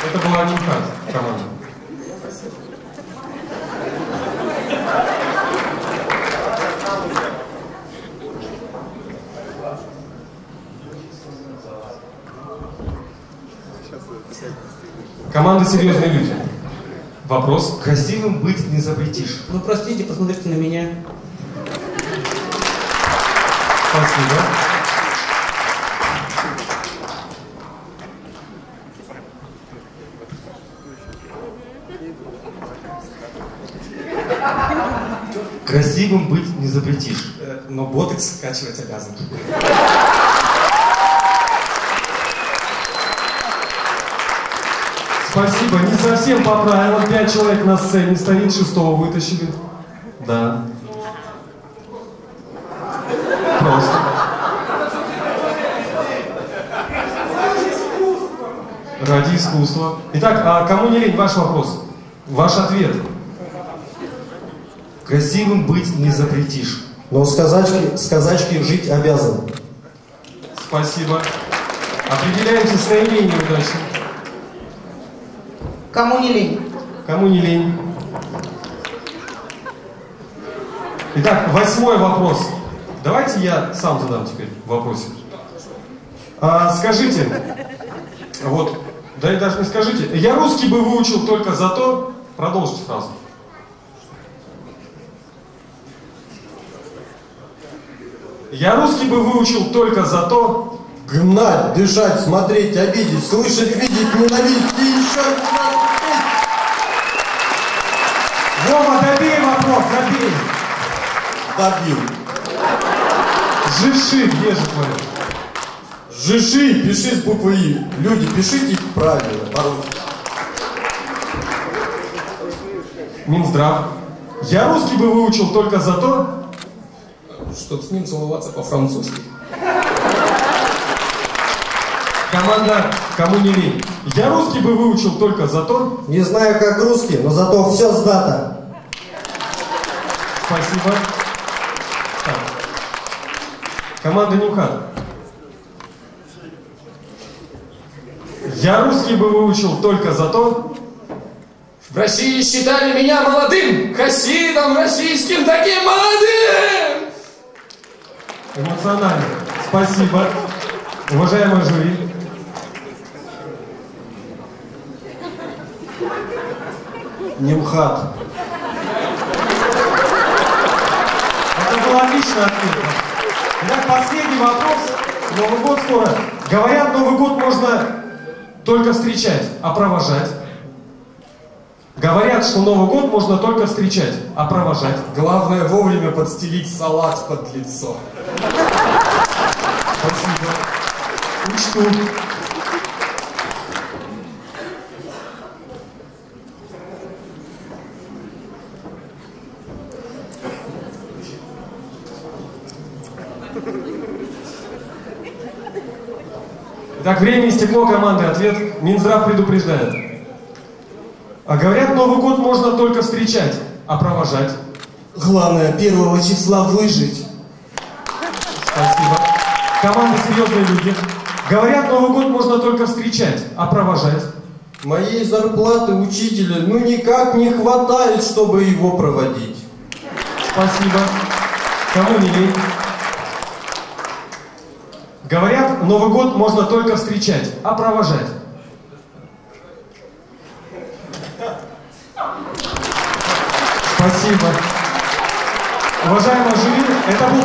Это была Нимхат команда. Команда серьезные люди. Вопрос. Красивым быть не запретишь. Ну, простите, посмотрите на меня. Спасибо. Красивым быть не запретишь. Но ботекс скачивать обязан. Спасибо. Не совсем по правилам. 5 человек на сцене стоит, 6-го вытащили. Да. Просто. Ради искусства. Итак, а кому не лень, ваш вопрос? Ваш ответ. Красивым быть не запретишь. Но с казачки жить обязан. Спасибо. Определяемся с наименее удачным. Кому не лень? Кому не лень. Итак, 8-й вопрос. Давайте я сам задам теперь вопросик. Скажите, вот, да и даже не скажите, я русский бы выучил только за то, продолжите фразу. Я русский бы выучил только за то, Гнать, дышать, смотреть, обидеть, слышать, видеть, ненавидеть и еще раз. Вова, добей вопрос, добей. Добил. Жиши, где же твое? Жиши, пиши с буквы И. Люди, пишите правильно, по-русски. Минздрав. Я русский бы выучил только за то, чтобы с ним целоваться по-французски. Команда «Кому не лень». Я русский бы выучил только за то... Не знаю, как русский, но зато все сдато. Спасибо. Так. Команда «Нимхат». Я русский бы выучил только за то... В России считали меня молодым, хасидом российским таким молодым! Эмоционально. Спасибо. Уважаемое жюри. Нимхат. Это был отличный ответ. Итак, последний вопрос. Новый год скоро. Говорят, Новый год можно только встречать, а провожать. Говорят, что Новый год можно только встречать, а провожать. Главное вовремя подстелить салат под лицо. Спасибо. Учту. Итак, время истекло, команды. Ответ Минздрав предупреждает. А говорят, Новый год можно только встречать, а провожать. Главное, 1 числа выжить. Спасибо. Команда «Серьезные люди». Говорят, Новый год можно только встречать, а провожать. Моей зарплаты учителя ну никак не хватает, чтобы его проводить. Спасибо. Кому не лень? Говорят, Новый год можно только встречать, а провожать. Спасибо. Уважаемые жюри, это был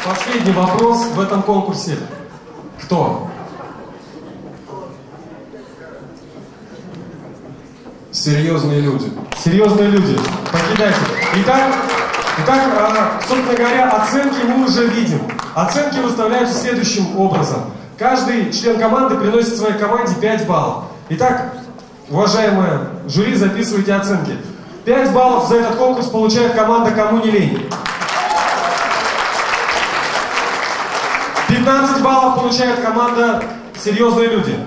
последний вопрос в этом конкурсе. Кто? Серьезные люди. Серьезные люди. Покидайте. Итак, собственно говоря, оценки мы уже видим. Оценки выставляются следующим образом. Каждый член команды приносит своей команде 5 баллов. Итак, уважаемые жюри, записывайте оценки. 5 баллов за этот конкурс получает команда «Кому не лень». 15 баллов получает команда «Серьезные люди».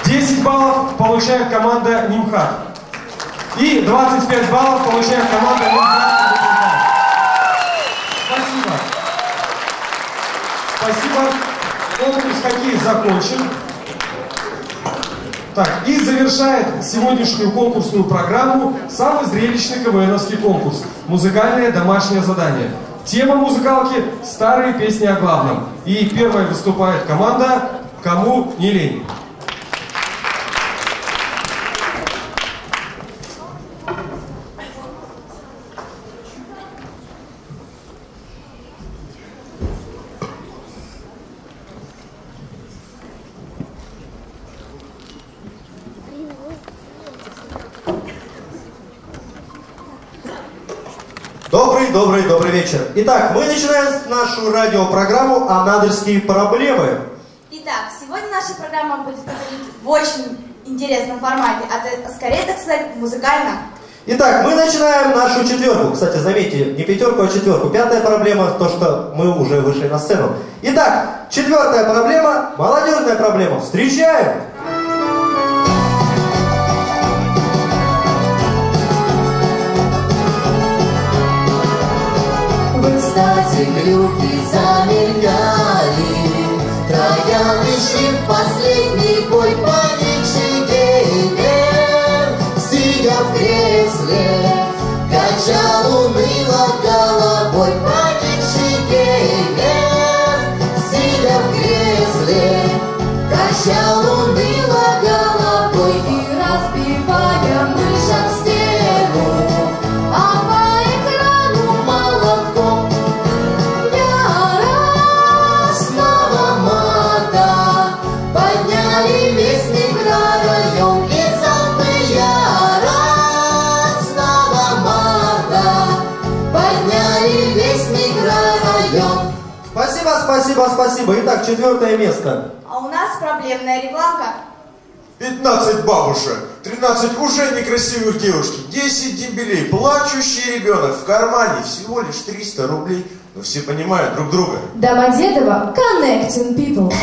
10 баллов получает команда «Нимхат». И 25 баллов получает команда «Нимхат». Спасибо. Конкурс «Хоккей» закончен. Так, и завершает сегодняшнюю конкурсную программу самый зрелищный КВНовский конкурс «Музыкальное домашнее задание». Тема музыкалки – старые песни о главном. И первая выступает команда «Кому не лень». Добрый вечер. Итак, мы начинаем нашу радиопрограмму «Анадырские проблемы». Итак, сегодня наша программа будет проходить в очень интересном формате, скорее, так сказать, музыкально. Итак, мы начинаем нашу четверку. Кстати, заметьте, не пятерку, а четверку. 5-я проблема, то, что мы уже вышли на сцену. Итак, 4-я проблема, молодежная проблема. Встречаем! Кстати, глюки замелькали, троянды шли в последний бой, паничный геймер, сидя в кресле, качал уныло головой, паничный геймер, сидя в кресле, качал уныло головой и разбивая мышь об стену, а по экрану молотком вдвоем. Спасибо, спасибо, спасибо. Итак, 4 место. А у нас проблемная рекламка. 15 бабушек, 13 уже некрасивых девушек, 10 дембелей, плачущий ребенок, в кармане всего лишь 300 рублей. Но все понимают друг друга. Домодедово Connecting People.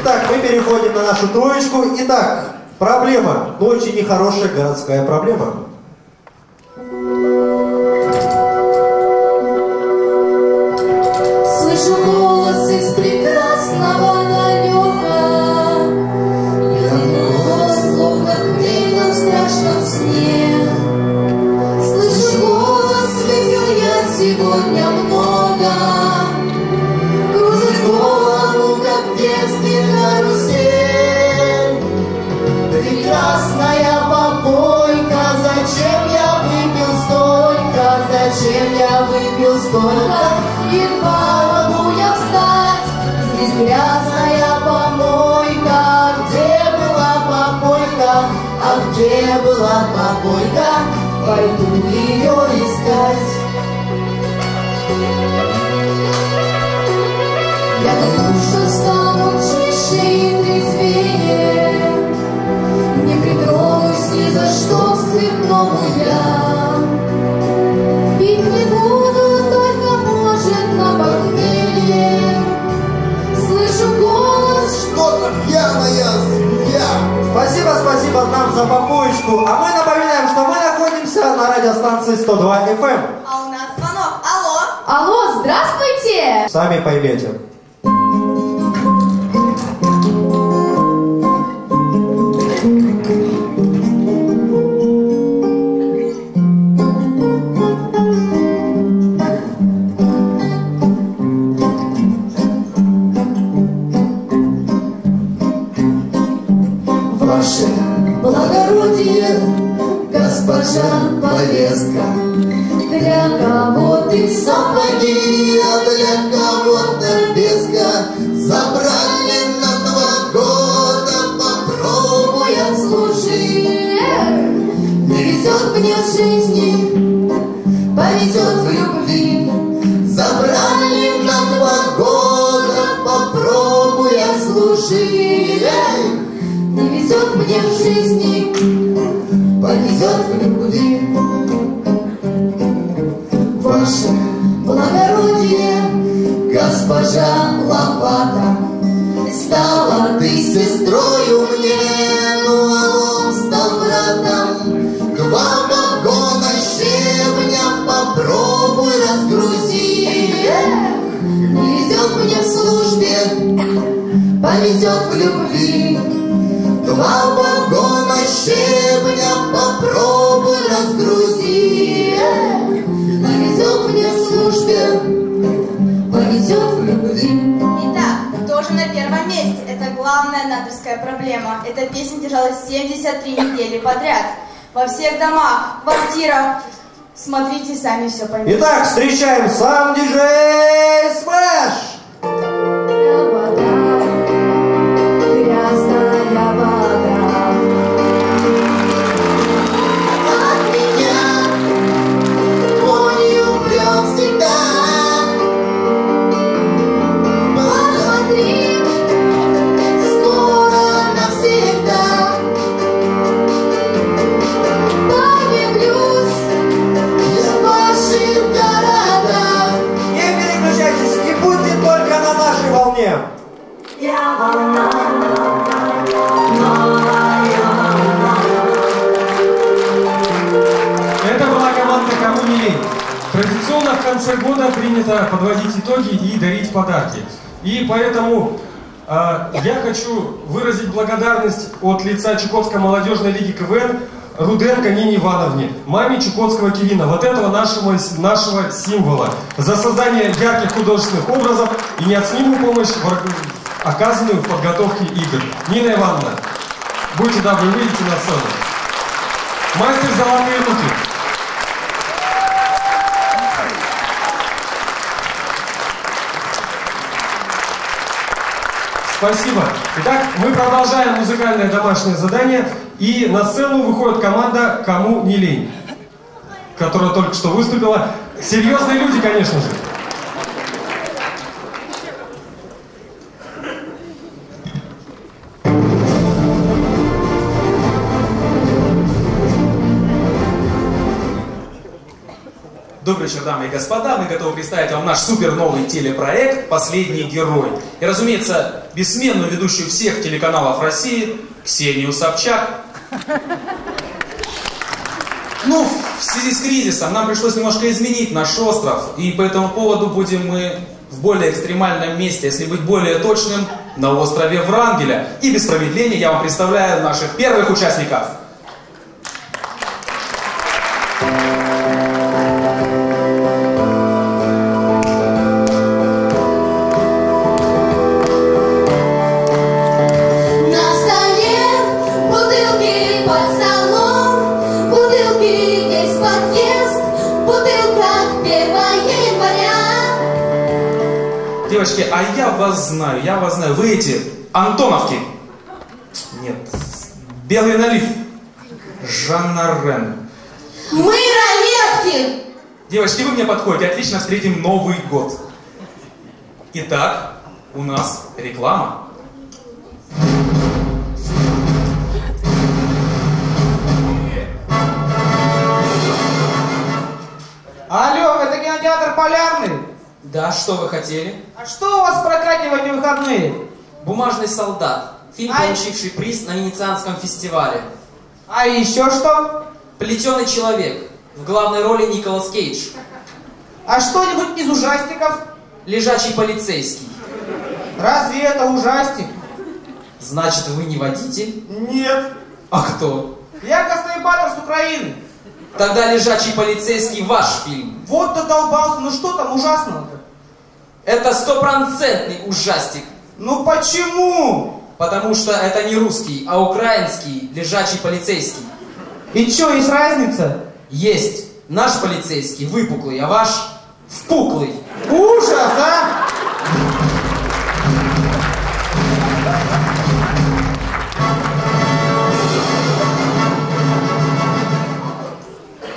Итак, мы переходим на нашу троечку. Итак, проблема, но очень нехорошая городская проблема. Слышу голос из прекрасного далека. Я голос, словно в длинном страшном сне. Слышу голос, выпил я сегодня много. Кружит голову, как в детстве карусель. Прекрасная попойка, зачем я выпил столько? Зачем я выпил столько? Едва могу я встать. Здесь грязная помойка. Где была попойка? А где была попойка? Пойду ее искать. Я думаю, что стану чище и трезвее. Не притронусь ни за что к спиртному я. Пить не буду, только может на похмелье. Слышу голос, что-то пьяная свинья. Спасибо, спасибо нам за попоечку. А мы напоминаем, что мы находимся на радиостанции 102 FM. А у нас звонок. Алло. Алло, здравствуйте. Сами поймете. ваше благородие, госпожа повестка. Для кого ты сапоги, а для кого-то безга. Забрали на 2 года, попробуй отслужи. Не везет мне в жизни, повезет в любви. Забрали на 2 года, попробуй отслужи. Не везет мне в жизни, повезет в любви. Ваше благородие, госпожа Лопата, стала ты сестрою мне, ну а он стал братом. 2 вагона щебня попробуй разгрузи. Не везет мне в службе, повезет в любви. 2 вагона щебня попробуй разгрузи. Повезет мне в службе, повезет в любви. Итак, тоже на 1-м месте. Это главная наперская проблема. Эта песня держалась 73 недели подряд. Во всех домах, квартирах. Смотрите, сами все поймете. Итак, встречаем сам диджей Смэш! Грязная вода от меня вонью прет всегда. Посмотри, скоро навсегда появлюсь я в ваших городах. Не переключайтесь, не будьте только на нашей волне. Я волна. Это была команда «Кому не лень». Традиционно в конце года принято подводить итоги и дарить подарки. И поэтому я хочу выразить благодарность от лица Чукотской молодежной лиги КВН Руденко Нине Ивановне, маме чукотского Кевина, вот этого нашего символа, за создание ярких художественных образов и неоценимую помощь, оказанную в подготовке игр. Нина Ивановна, будьте добры, выйдите на сцену. Мастер «Золотые руки». Спасибо. Итак, мы продолжаем музыкальное домашнее задание. И на сцену выходит команда «Кому не лень». которая только что выступила. Серьезные люди, конечно же. Добрый вечер, дамы и господа. Мы готовы представить вам наш супер новый телепроект «Последний герой». И, разумеется, бессменную ведущую всех телеканалов России Ксению Собчак. Ну, в связи с кризисом нам пришлось немножко изменить наш остров. И по этому поводу будем мы в более экстремальном месте, если быть более точным, на острове Врангеля. И без промедления я вам представляю наших первых участников. Девочки, а я вас знаю. Вы эти, Антоновки. Нет. Белый налив. Жанна Рен. Мы ранетки! Девочки, вы мне подходите. Отлично, встретим Новый год. Итак, у нас реклама. Алло, это кинотеатр «Полярный»? Да, что вы хотели? А что у вас в прокате в эти выходные? «Бумажный солдат». Фильм, получивший приз на Венецианском фестивале. А еще что? «Плетеный человек». В главной роли Николас Кейдж. А что-нибудь из ужастиков? «Лежачий полицейский». Разве это ужастик? Значит, вы не водитель? Нет. А кто? Я гастарбайтер с Украины. Тогда «Лежачий полицейский» ваш фильм. Вот додолбался, ну что там ужасного-то? Это стопроцентный ужастик. Ну почему? Потому что это не русский, а украинский «Лежачий полицейский». И чё, есть разница? Есть. Наш полицейский выпуклый, а ваш впуклый. Ужас, а?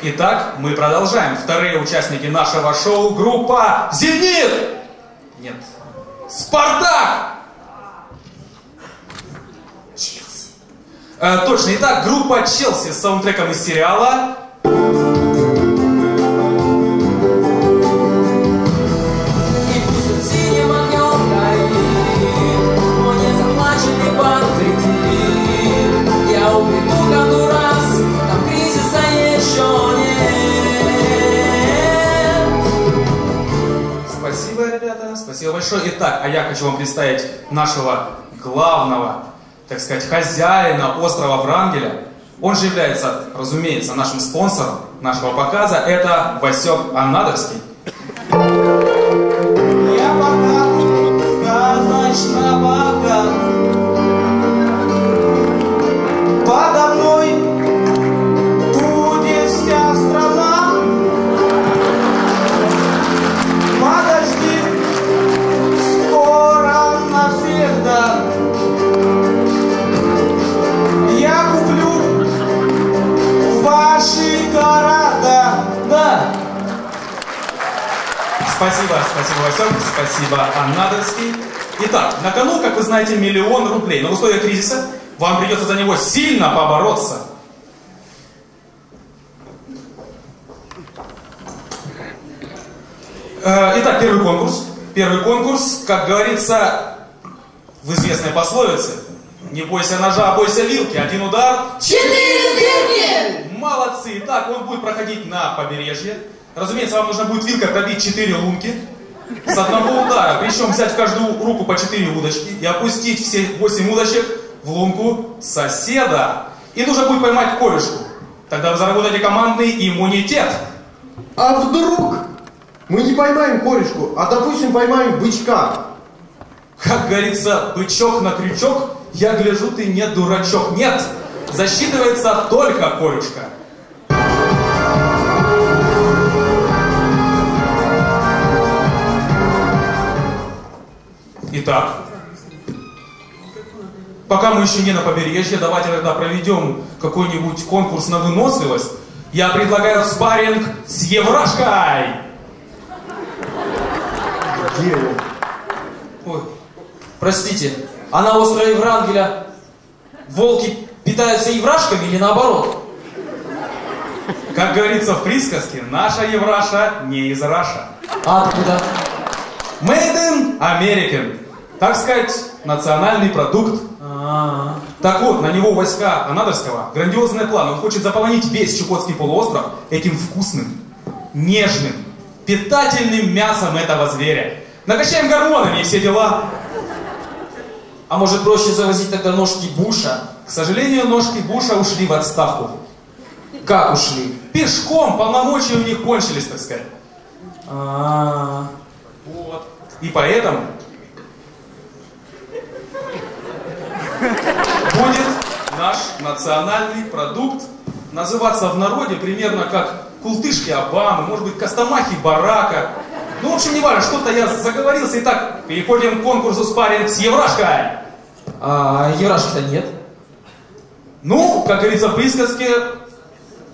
Итак, мы продолжаем. Вторые участники нашего шоу — группа «Зенит». Нет. «Спартак». «Челси». Точно. Итак, группа «Челси» с саундтреком из сериала Спасибо, ребята, спасибо большое. Итак, а я хочу вам представить нашего главного, так сказать, хозяина острова Врангеля. Он же является, разумеется, нашим спонсором нашего показа. Это Васек Анадырский. Я богат, сказочно богат. Подо мной будет вся страна. Подожди, скоро навсегда я куплю ваши города. Да. Спасибо, Васек, спасибо, Анадырский. Итак, на кону, как вы знаете, 1 000 000 рублей. Но в условиях кризиса вам придется за него сильно побороться. Итак, первый конкурс. Первый конкурс, как говорится в известной пословице: не бойся ножа, а бойся вилки. 1 удар. 4 дырки! Молодцы. Итак, он будет проходить на побережье. Разумеется, вам нужно будет вилкой пробить 4 лунки с одного удара. Причем взять в каждую руку по 4 удочки и опустить все 8 удочек в лунку соседа. И нужно будет поймать корюшку. Тогда вы заработаете командный иммунитет. А вдруг мы не поймаем корешку, а, допустим, поймаем бычка? Как говорится, бычок на крючок, я гляжу, ты не дурачок. Нет, засчитывается только корюшка. Итак, пока мы еще не на побережье, давайте тогда проведем какой-нибудь конкурс на выносливость. Я предлагаю спарринг с Еврашкой. Где он? Ой, простите, а на острове Врангеля волки питаются еврашками или наоборот? Как говорится в присказке, наша Евраша не из Раша. А откуда? Made in American. Так сказать, национальный продукт. Так вот, на него войска Анадырского грандиозный план. Он хочет заполонить весь Чукотский полуостров этим вкусным, нежным, питательным мясом этого зверя. Накачаем гормонами и все дела. А может проще завозить тогда ножки Буша? К сожалению, ножки Буша ушли в отставку. Как ушли? Пешком, полномочия у них кончились, так сказать. Вот. И поэтому будет наш национальный продукт называться в народе примерно как култышки Обамы, может быть, Костомахи Барака. Ну, в общем, не важно, что-то я заговорился. Итак, переходим к конкурсу спарринг с Еврашкой. А Еврашки-то нет. Ну, как говорится в присказке,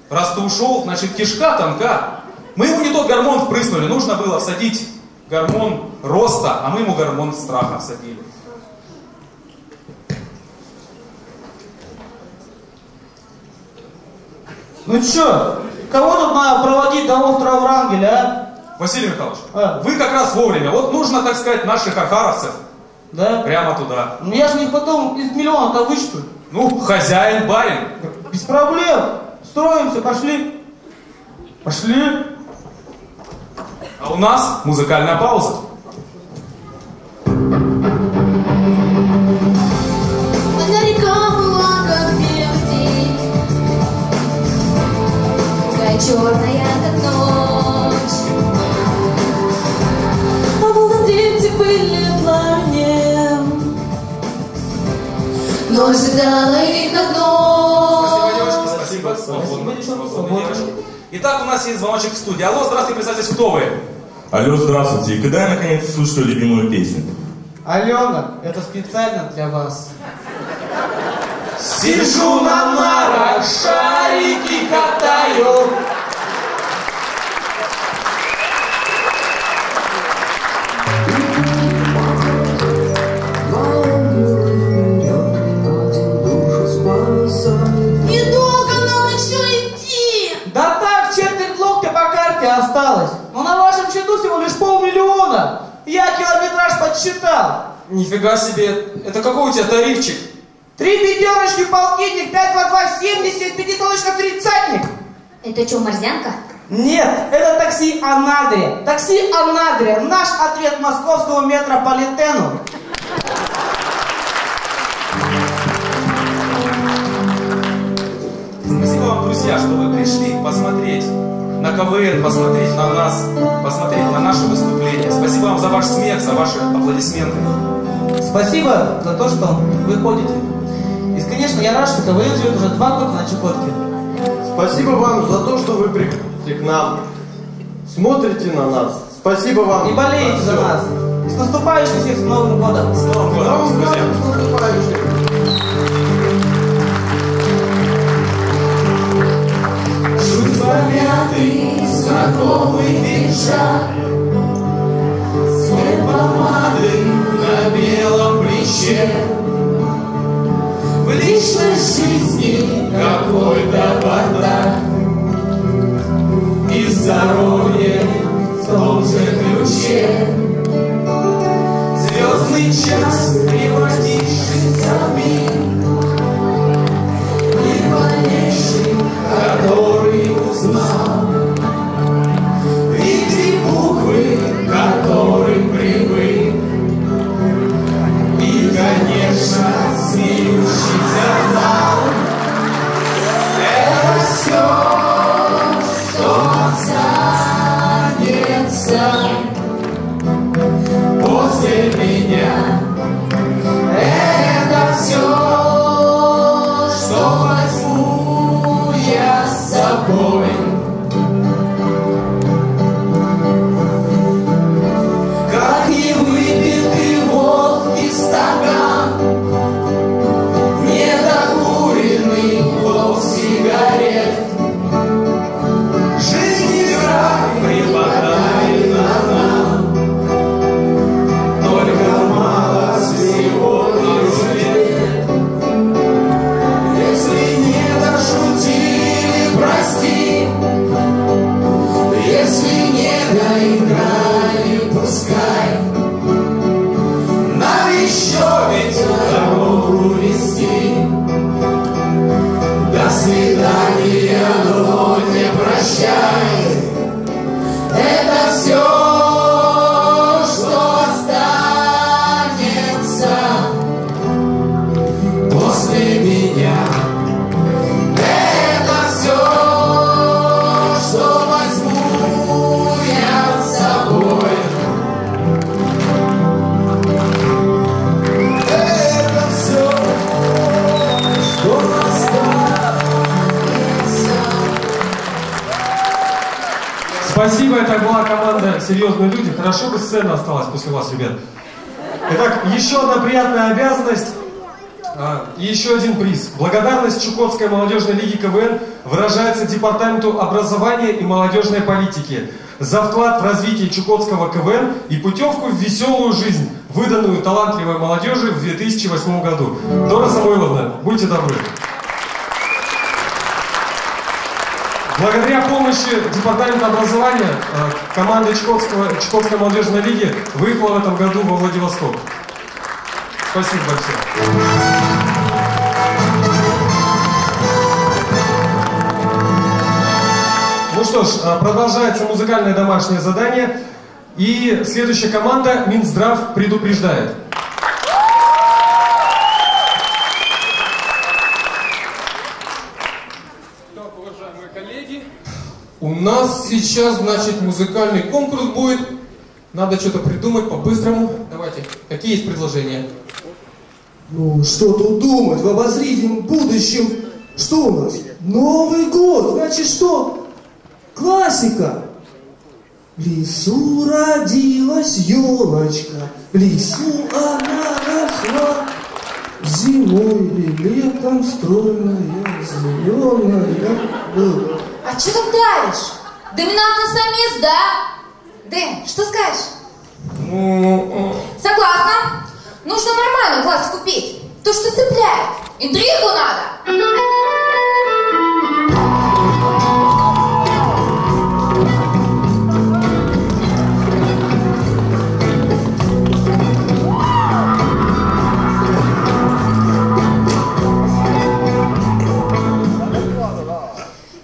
раз ты ушел, значит, кишка тонка. Мы ему не тот гормон впрыснули, нужно было всадить гормон роста, а мы ему гормон страха всадили. Ну чё, кого тут надо проводить до острова Врангеля, а? Василий Михайлович, вы как раз вовремя. Вот нужно, так сказать, наших архаровцев. Да? Прямо туда. Ну я же их потом из миллиона-то вычту. Ну, хозяин, барин. Без проблем. Строимся, пошли. Пошли. А у нас музыкальная пауза. Одна река была, как белый день, такая черная, как ночь. А волны древти были пламенем, но ожидала их одно. Спасибо, девочки, спасибо. Итак, у нас есть звоночек в студии. Алло, здравствуйте, представьтесь, кто вы? Алло, здравствуйте. И когда я наконец слушаю любимую песню? Алена, это специально для вас. Сижу на нарах, шарики катаю. Недолго нам еще идти. Да так, четверть локтя по карте осталось. Но на вашем счету всего лишь 500 000. Я километраж подсчитал. Нифига себе, это какой у тебя тарифчик? 3 пятерочки, полтинник, 5 по 2, 70, пятисоточка, тридцатник. Это что, морзянка? Нет, это такси Анадрия. Такси Анадрия, наш ответ московскому метрополитену. Спасибо вам, друзья, что вы пришли посмотреть на КВН, посмотреть на нас, посмотреть на наше выступление. Спасибо вам за ваш смех, за ваши аплодисменты. Спасибо за то, что вы ходите. И, конечно, я рад, что КВН живет уже 2 года на Чукотке. Спасибо вам за то, что вы приходите к нам, смотрите на нас. Спасибо вам. И болеете за нас. И с наступающим всех с Новым годом. С Новым годом, друзья. С наступающим. Чуть помятый, знакомый пиджак, свет помады на белом плече. В личной жизни какой-то бардак, и здоровье в том же ключе. Звездный час, превратившийся в миг, и полнейший, который узнал, и 3 буквы, которым привык, и, конечно, смеющийся зал. Это все, что осталось. Спасибо, это была команда «Серьезные люди». Хорошо бы сцена осталась после вас, ребят. Итак, еще одна приятная обязанность и еще один приз. Благодарность Чукотской молодежной лиги КВН выражается Департаменту образования и молодежной политики за вклад в развитие чукотского КВН и путевку в веселую жизнь, выданную талантливой молодежи в 2008 году. Дора Самойловна, будьте добры. Благодаря помощи Департамента образования команда Чукотской молодежной лиги выехала в этом году во Владивосток. Спасибо большое. Ну что ж, продолжается музыкальное домашнее задание. И следующая команда Минздрав предупреждает. У нас сейчас, значит, музыкальный конкурс будет. Надо что-то придумать по-быстрому. Давайте, какие есть предложения? Ну, что тут думать? В обозрительном будущем что у нас? Новый год. Значит, что? Классика. В лесу родилась елочка, в лесу она росла. Зимой или летом стройная, зеленая была. А что ты давишь? Доминантный самец, да? Дэн, что скажешь? Согласна. Нужно нормальную классику петь. То, что цепляет. Интригу надо.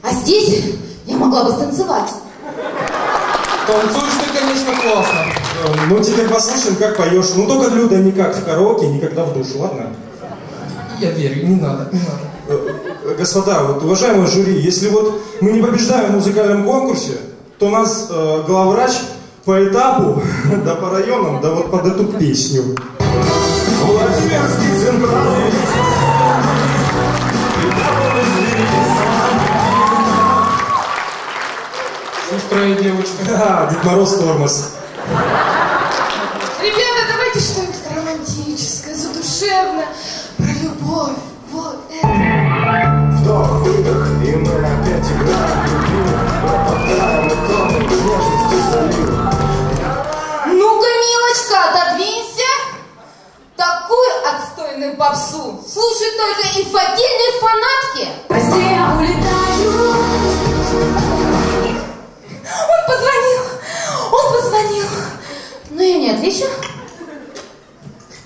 А здесь я могла бы станцевать. Танцуешь ты, конечно, классно. Ну, теперь послушаем, как поешь. Ну, только Люда никак в караоке, никогда в душ, ладно? Я верю, не надо, не надо. Господа, вот, уважаемые жюри, если вот мы не побеждаем в музыкальном конкурсе, то нас главврач по этапу, да по районам, да вот под эту песню. Владимирский центральный. Шустрая девочка. Да, Дед Мороз тормоз. Ребята, давайте что-нибудь романтическое, задушевное, про любовь. Вот это. Вдох, выдох, и мы опять играем в любимых. Пропадаем и тонем в нежности залива. Ну-ка, милочка, отодвинься. Такую отстойную попсу слушают только инфантильные фанатки. Прости, я улетаю. Он позвонил. Но я не отвечу.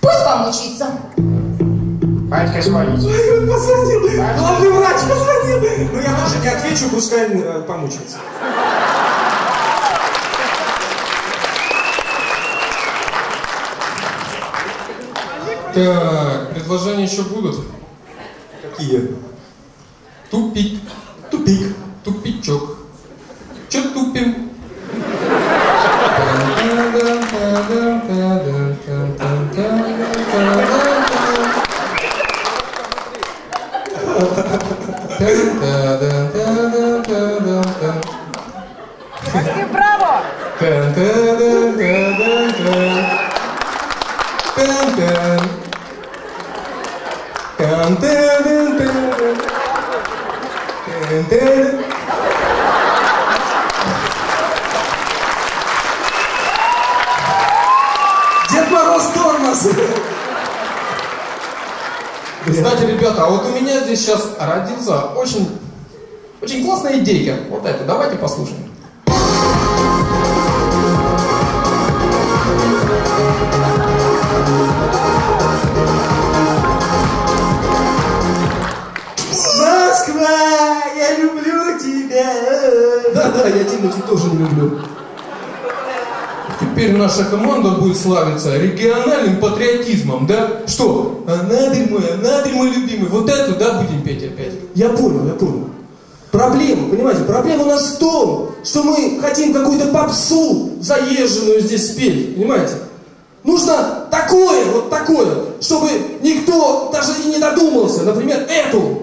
Пусть помучится. Батька звонит. Ой, он позвонил. Главный врач позвонил. Ну, я тоже не отвечу, пускай помучится. Так, предложения еще будут? Какие? Тупик. Тупик. Тупичок. Че тупим? Максим, браво! Дед Мороз тормоз. Кстати, ребята, а вот у меня здесь сейчас родился очень классная идейка. Вот это, давайте послушаем. Москва, я люблю тебя. Да, я Тимати тоже не люблю. Теперь наша команда будет славиться региональным патриотизмом, да? Что? Анадырь мой любимый. Вот эту, да, будем петь опять? Я понял. Проблема, понимаете, проблема у нас в том, что мы хотим какую-то попсу заезженную здесь спеть, понимаете? Нужно такое, вот такое, чтобы никто даже и не додумался. Например, эту.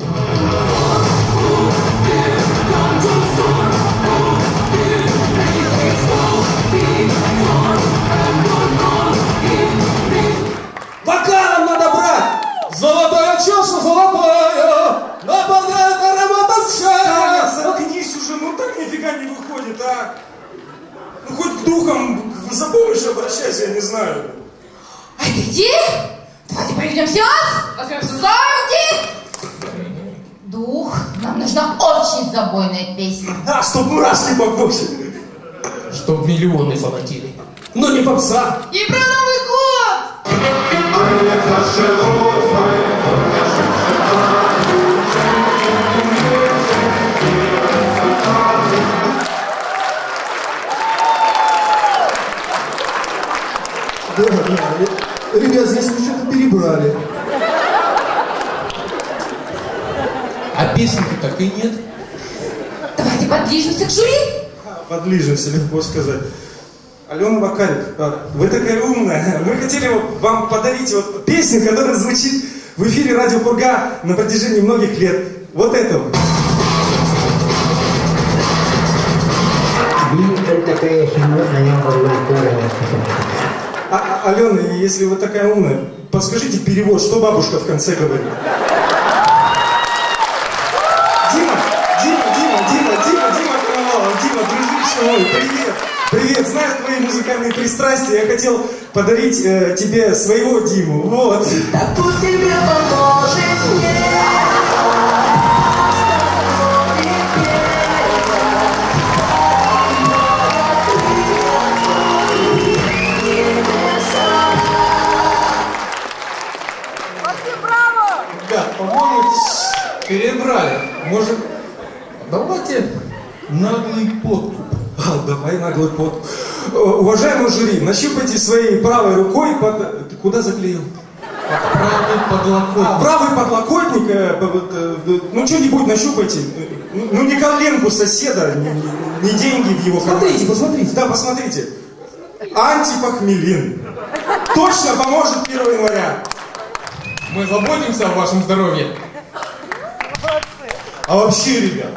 да. Ну, хоть к духам за помощью обращайся, я не знаю. А это где? Давайте проведем сеанс, возьмемся за руки. Дух, нам нужна очень забойная песня. А, чтоб мурашки по коже. Чтоб миллионы фанатели. Но не попса. И про Новый год! Да. Ребят, здесь вы что-то перебрали. А песни-то так и нет. Давайте подлижемся к жюри. Подлижемся, легко сказать. Алена Вакарик, вы такая умная. Мы хотели вам подарить вот песню, которая звучит в эфире Радио Пурга на протяжении многих лет. Вот эту. Алена, если вы такая умная, подскажите перевод, что бабушка в конце говорит. Дима, дружище мой, привет! Привет, знаю твои музыкальные пристрастия, я хотел подарить тебе своего Диму, вот. Так пусть тебе поможет мне. Ребят, по-моему, перебрали. Может, давайте наглый подкуп. Давай наглый подкуп. Уважаемый жюри, нащупайте своей правой рукой под... Ты куда заклеил? Правый подлокотник. Правый подлокотник, ну что-нибудь нащупайте. Ну не коленку соседа, не деньги в его кармане. Смотрите, посмотрите. Да, посмотрите. Антипохмелин. Точно поможет 1 января. Мы заботимся о вашем здоровье. А вообще, ребят,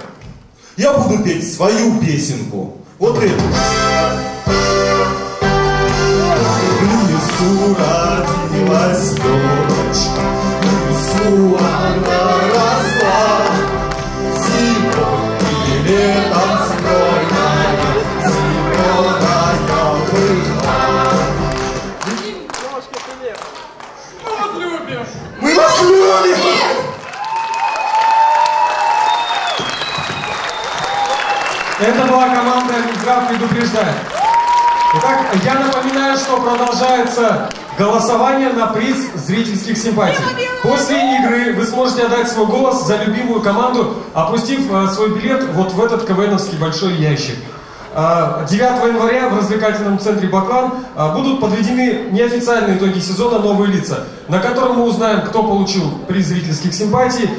я буду петь свою песенку. Вот эту. В лесу родилась дочка, в лесу она росла. Зимой и летом стройная, зеленая была. Мы вас любим! Это была команда «Минздрав предупреждает». Итак, я напоминаю, что продолжается голосование на приз зрительских симпатий. После игры вы сможете отдать свой голос за любимую команду, опустив свой билет вот в этот КВНовский большой ящик. 9 января в развлекательном центре «Баклан» будут подведены неофициальные итоги сезона «Новые лица», на котором мы узнаем, кто получил приз зрительских симпатий,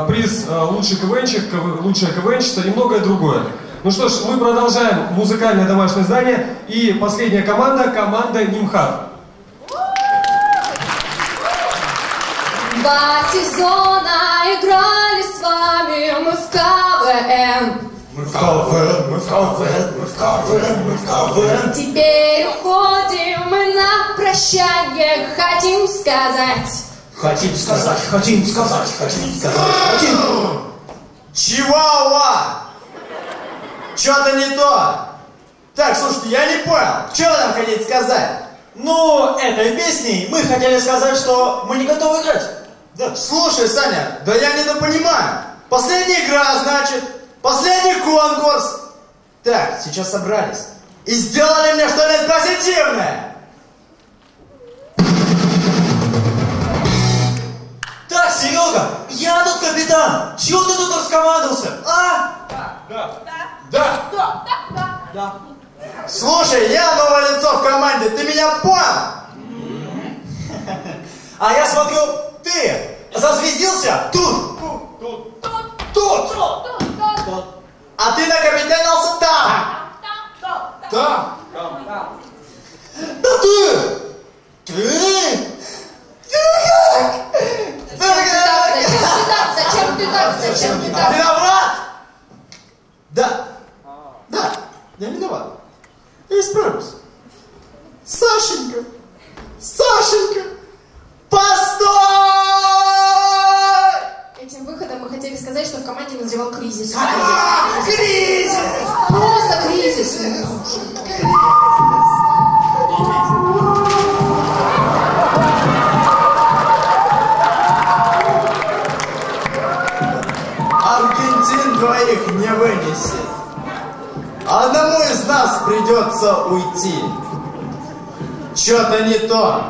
приз лучший КВНщик, лучшая КВНщица и многое другое. Ну что ж, мы продолжаем музыкальное домашнее задание. И последняя команда, команда «Нимхат». 2 сезона играли с вами мы в КВН. Мы в КВН, мы в КВН, мы в КВН, мы в КВН. Теперь уходим мы на прощание, хотим сказать. Хотим сказать, хотим сказать, хотим сказать, хотим. Чивауа! Что-то не то. Так, слушайте, я не понял, что вы нам хотите сказать? Ну, этой песней мы хотели сказать, что мы не готовы играть. Да. Слушай, Саня, да я недопонимаю. Последняя игра, значит, последний конкурс. Так, сейчас собрались. И сделали мне что-нибудь позитивное. Так, Серега, я тут капитан. Чего ты тут раскомандовался, а? Да. Слушай, я новое лицо в команде, ты меня понял? А я смотрю, ты зазвездился тут. А ты накапитанился там. Да ты Зачем ты так? Виноват? Да, я виноват. Я исправлюсь. Сашенька, постой! Этим выходом мы хотели сказать, что в команде назревал кризис. Кризис! Просто кризис. из нас придется уйти. Что-то не то.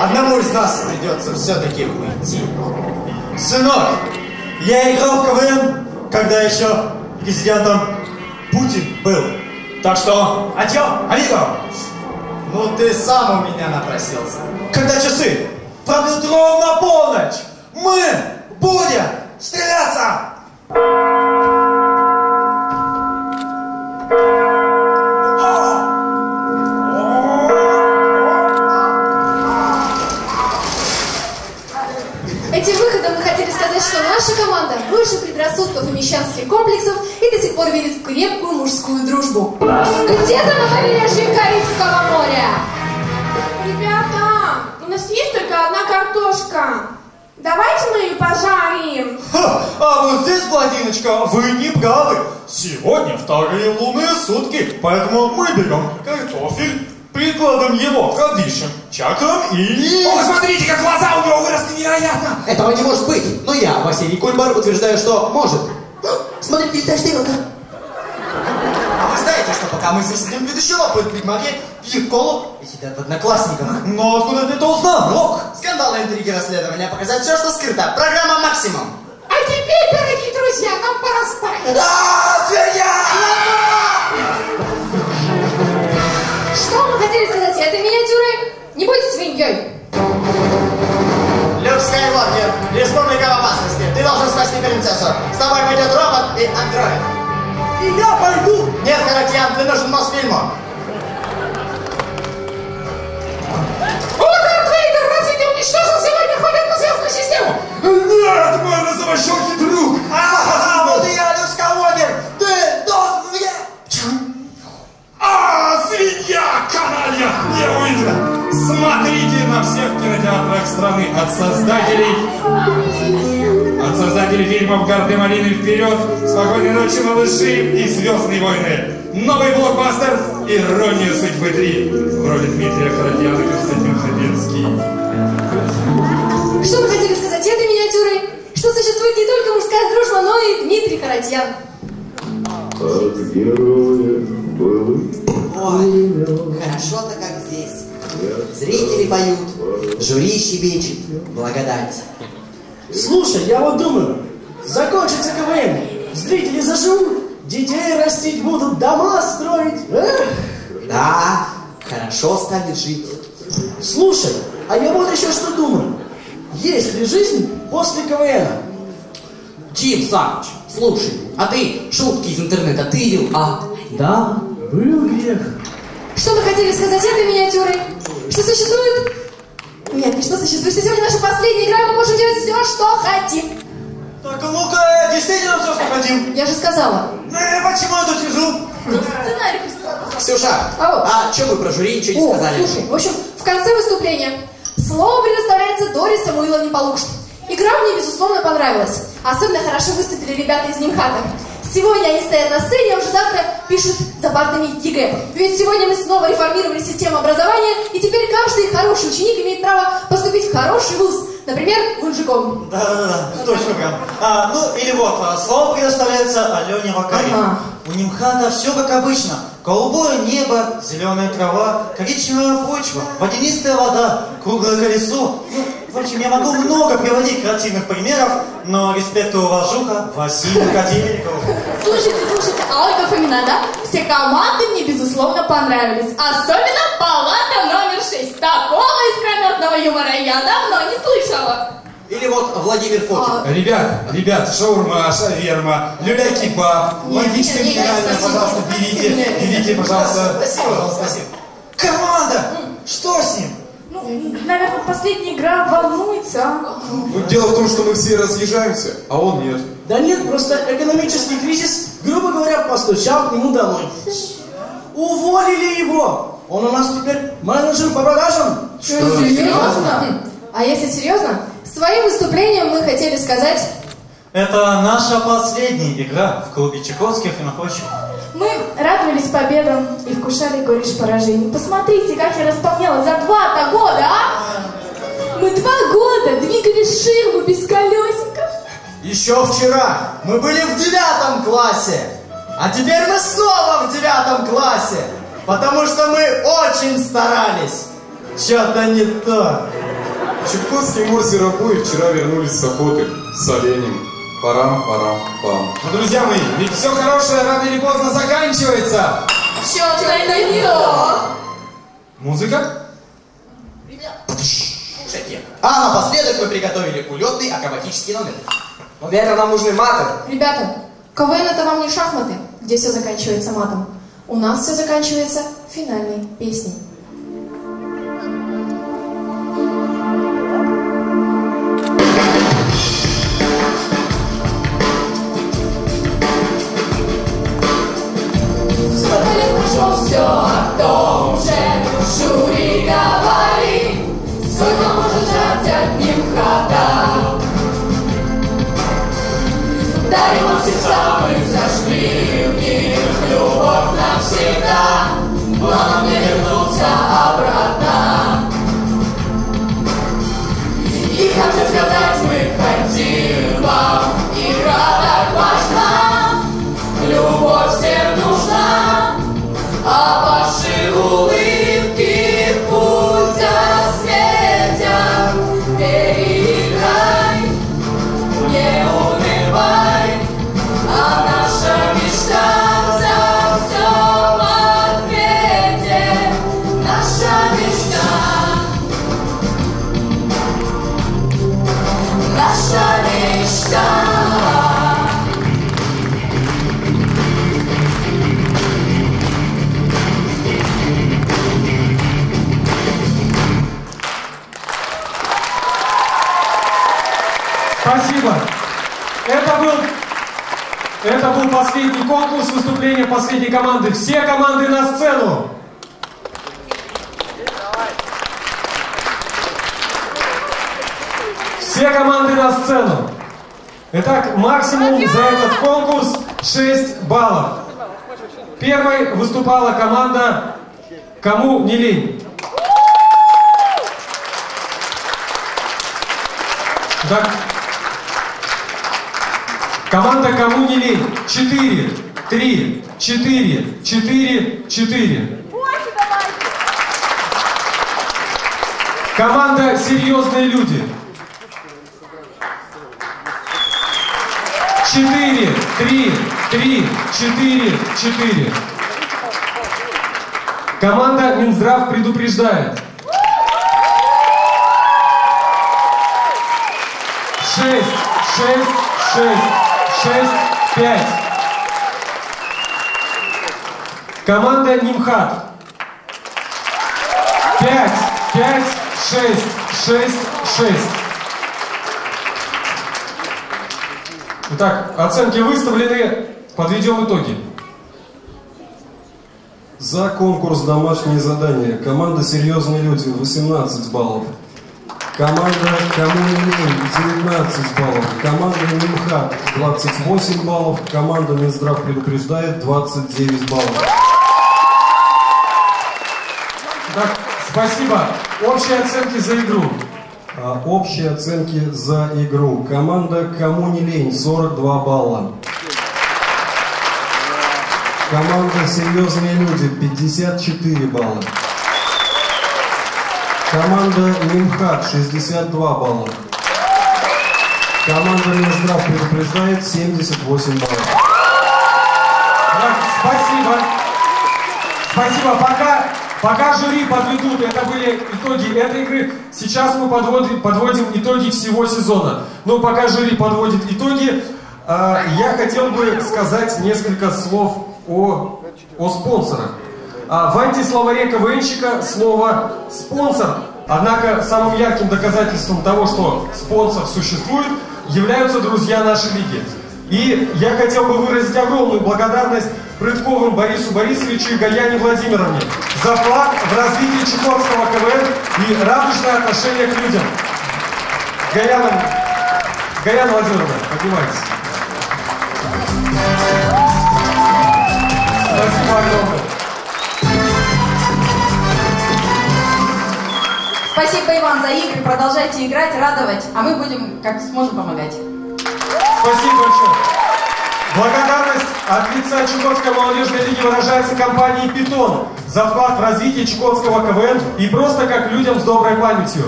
Одному из нас придется все-таки уйти. Сынок, я играл в КВН, когда еще президентом Путин был. Так что, адьё, амиго! Ну ты сам у меня напросился. Когда часы пробьют ровно полночь, мы будем стреляться! Этим выходом мы хотели сказать, что наша команда выше предрассудков и мещанских комплексов и до сих пор верит в крепкую мужскую дружбу. Где-то на побережье Карибского моря. Ребята, у нас есть только одна картошка. Давайте мы ее пожарим. А вот здесь, Владиночка, вы не правы. Сегодня вторые лунные сутки, поэтому мы берем картофель, прикладываем его к обвисшим чакрам и... О, смотрите, как глаза у него выросли невероятно! Этого не может быть, но я, Василий Кульбар, утверждаю, что может. Смотрите, летаешь тарелка. А вы знаете, что пока мы здесь сидим, ведущий лопает Бигмаке, пьют колу и сидят одноклассников. Но откуда ты это узнал, Рок? Скандалы, интриги, расследования, показать все, что скрыто. Программа «Максимум». А теперь, дорогие друзья, нам пора спать. Да, свинья! Что мы хотели сказать этой миниатюрой? Не будь свиньей. Люк Скайуокер, республика в опасности. Ты должен спасти принцессу. С тобой пойдет робот и андроид. И я пойду. Нет, Харатьян, ты нужен Мосфильму. О, Дарт Вейдер, разве ты уничтожил сегодня холодно-звездную систему? Нет, мой розовощекий друг! Вот и я, Люк Скайуокер. Ты должен мне... Свинья, каналья, неуютно! Смотрите на всех кинотеатрах страны от создателей фильмов «Гарды малины вперед», «Спокойной ночи, малыши» и «Звездные войны». Новый блокбастер «Ирония судьбы 3» в роли Дмитрия Харатьяна и Константин Хабенский. Что вы хотели сказать этой миниатюрой? Что существует не только мужская дружба, но и Дмитрий Харатьян. От героя было... Ой, хорошо-то как здесь. Зрители поют, жюри щебечет, благодать. Слушай, я вот думаю, закончится КВН, зрители заживут, детей растить будут, дома строить. Да, хорошо стали жить. Слушай, а я вот еще что думаю. Есть ли жизнь после КВН? Тим Саныч, слушай, а ты шутки из интернета ты видел, а? Да, был грех. Что вы хотели сказать этой миниатюрой? Что существует? Нет, не что существует. Что сегодня наша последняя игра, и мы можем делать все, что хотим. Так, ну-ка, действительно все, что хотим. Я же сказала. Почему я тут сижу? Сценарий писала. Ксюша, а что вы про жюри ничего не сказали? Слушай, в общем, в конце выступления слово предоставляется Доре Самуиловне Полукшин. Игра мне, безусловно, понравилась. Особенно хорошо выступили ребята из Нимхата. Сегодня они стоят на сцене, а уже завтра пишут за партами ЕГЭ. Ведь сегодня мы снова реформировали систему образования, и теперь каждый хороший ученик имеет право поступить в хороший вуз. Например, в Инжиком. Да, точно прям. Ну, или вот, слово предоставляется Алене Вакаре. Ага. У Нимхата все как обычно. Голубое небо, зеленая трава, коричневая почва, водянистая вода, круглое колесо. В общем, я могу много приводить креативных примеров, но респект и уважуха Василию Кадильникову. Слушайте, а Ольга Фомина, да? Все команды мне, безусловно, понравились. Особенно палата номер 6. Такого искрометного юмора я давно не слышала. Или вот Владимир Фокин. Ребят, шаурма, шаверма, люля-кебаб, логично гениально, пожалуйста, берите, пожалуйста. Спасибо. Команда! Что с ним? Наверное, последняя игра волнуется. Дело в том, что мы все разъезжаемся, а он нет. Да нет, просто экономический кризис, грубо говоря, постучал к нему домой. Уволили его. Он у нас теперь менеджер по продажам. Что, серьезно? А если серьезно, своим выступлением мы хотели сказать... Это наша последняя игра в клубе Чайковских и находчивых. Мы радовались победам и вкушали горечь поражений. Посмотрите, как я располняла за 2 года, а? Мы 2 года двигали ширму без колесиков. Еще вчера мы были в 9 классе. А теперь мы снова в 9 классе, потому что мы очень старались. Что-то не то. Чукотские морси-рабои вчера вернулись с охоты с оленем. Парам-парам-пам. Ну, друзья мои, ведь все хорошее рано или поздно заканчивается. Что-то не то. Музыка? Слушайте, а напоследок мы приготовили улетный акробатический номер. Но для этого нам нужны маты. Ребята, КВН это вам не шахматы, где все заканчивается матом. У нас все заканчивается финальной песней. Сколько лет прошло, все о том же жюри говорит. Сколько можно ждать одним ходом? Дарим вам сердца, мы зажгли в них любовь навсегда, но нам не вернуться обратно. И хотим сказать, мы хотим вам, игра так важна, любовь всем нужна, а ваши улыбки путь осветят. Переиграй, не унывай, а наша мечта за все в ответе. Наша мечта, наша мечта. Спасибо. Это был последний конкурс выступления последней команды. Все команды на сцену. Все команды на сцену. Итак, максимум за этот конкурс 6 баллов. Первой выступала команда «Кому не лень». Так. Команда «Кому не лень». 4, 3, 4, 4, 4. Команда «Серьезные люди». 4, 3, 3, 4, 4. Команда «Минздрав предупреждает». 6, 6, 6, 6, 5. Команда «Нимхат». 5, 5, 6, 6, 6. Итак, оценки выставлены. Подведем итоги. За конкурс «Домашние задания» команда «Серьезные люди» 18 баллов. Команда «Кому не лень» 19 баллов. Команда «Нимхат» 28 баллов. Команда «Минздрав предупреждает» 29 баллов. Так, спасибо. Общие оценки за игру. Общие оценки за игру. Команда «Кому не лень» 42 балла. Команда «Серьезные люди» 54 балла. Команда «Нимхат» 62 балла. Команда «Минздрав предупреждает» 78 баллов. Так, спасибо. Спасибо. Пока жюри подведут, это были итоги этой игры. Сейчас мы подводим итоги всего сезона. Но пока жюри подводит итоги, я хотел бы сказать несколько слов о спонсорах. В антисловаре КВНщика слово «спонсор». Однако самым ярким доказательством того, что спонсор существует, являются друзья нашей лиги. И я хотел бы выразить огромную благодарность Прытковым Борису Борисовичу и Гаяне Владимировне за вклад в развитие чукотского КВН и радужное отношение к людям. Гаяна Владимировна, поднимайтесь. Спасибо огромное. Спасибо, Иван, за игры. Продолжайте играть, радовать, а мы будем, как сможем, помогать. Спасибо большое. Благодарность от лица Чукотской молодежной лиги выражается компании «Питон» за вклад в развитие чукотского КВН и просто как людям с доброй памятью.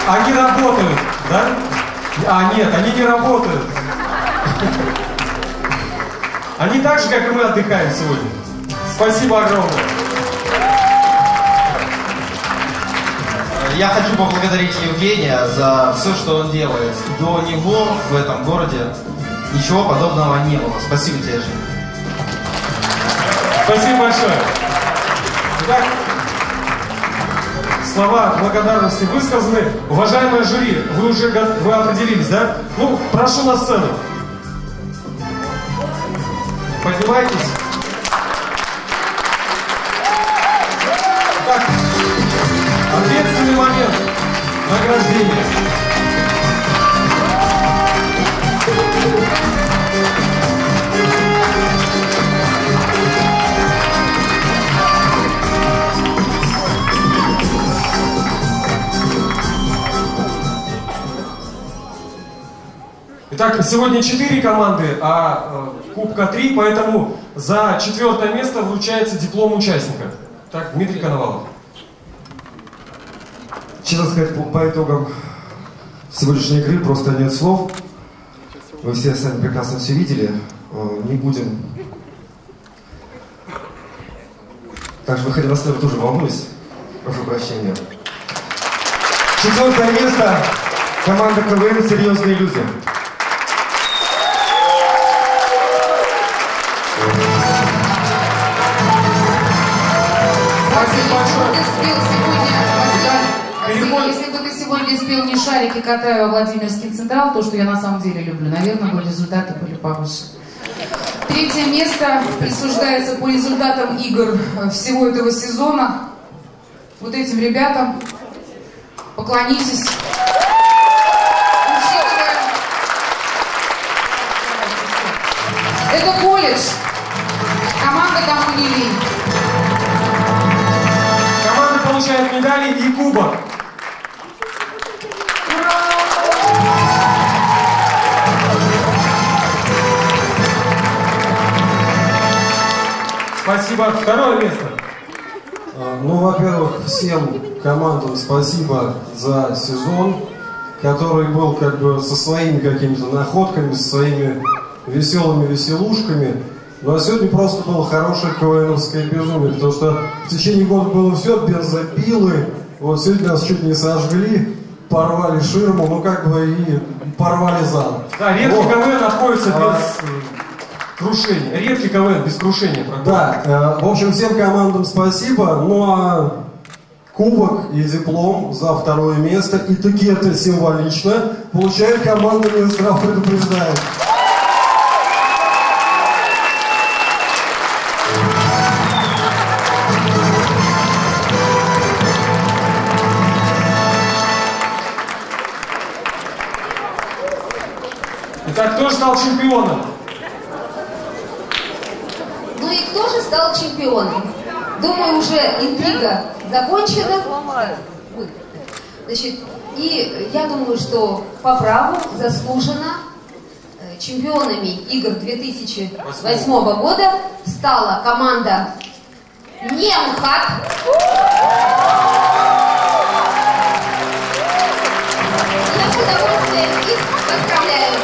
Они работают, да? А, нет, они не работают. Они так же, как и мы, отдыхаем сегодня. Спасибо огромное. Я хочу поблагодарить Евгения за все, что он делает. До него в этом городе ничего подобного не было. Спасибо тебе, Жень. Спасибо большое. Итак, слова благодарности высказаны. Уважаемое жюри, вы определились, да? Ну, прошу на сцену. Поднимайтесь. Так, ответственный момент награждения. Итак, сегодня 4 команды, а Кубка 3, поэтому за 4-е место вручается диплом участника. Так, Дмитрий Коновалов. Честно сказать, по итогам сегодняшней игры просто нет слов. Вы все сами прекрасно все видели. Не будем. Также выходя на сцену тоже волнуюсь. Прошу прощения. 4-е место. Команда КВН «Серьезные люди». Если бы ты сегодня спел «Не шарики катаю, а Владимирский Централ», то, что я на самом деле люблю, наверное, бы результаты были повыше. 3-е место присуждается по результатам игр всего этого сезона. Вот этим ребятам поклонитесь. Это колледж. Команда «Кому не лень». Команда получает медали и кубок. Спасибо. 2-е место. Ну, во-первых, всем командам спасибо за сезон, который был как бы со своими какими-то находками, со своими веселыми веселушками. Ну а сегодня просто было хорошее КВНовское безумие, потому что в течение года было все, бензопилы, вот сегодня нас чуть не сожгли, порвали ширму, ну как бы и порвали зал. Да, редкий КВН обходится без крушения. Редкий КВН без крушения. Да, в общем, всем командам спасибо, ну а кубок и диплом за 2-е место, и таки это символично, получает команда «Минздрав предупреждает». Итак, кто же стал чемпионом? Ну и кто же стал чемпионом? Думаю, уже интрига закончена. Значит, и я думаю, что по праву заслуженно чемпионами игр 2008 года стала команда «Немхат». Я с удовольствием их поздравляю.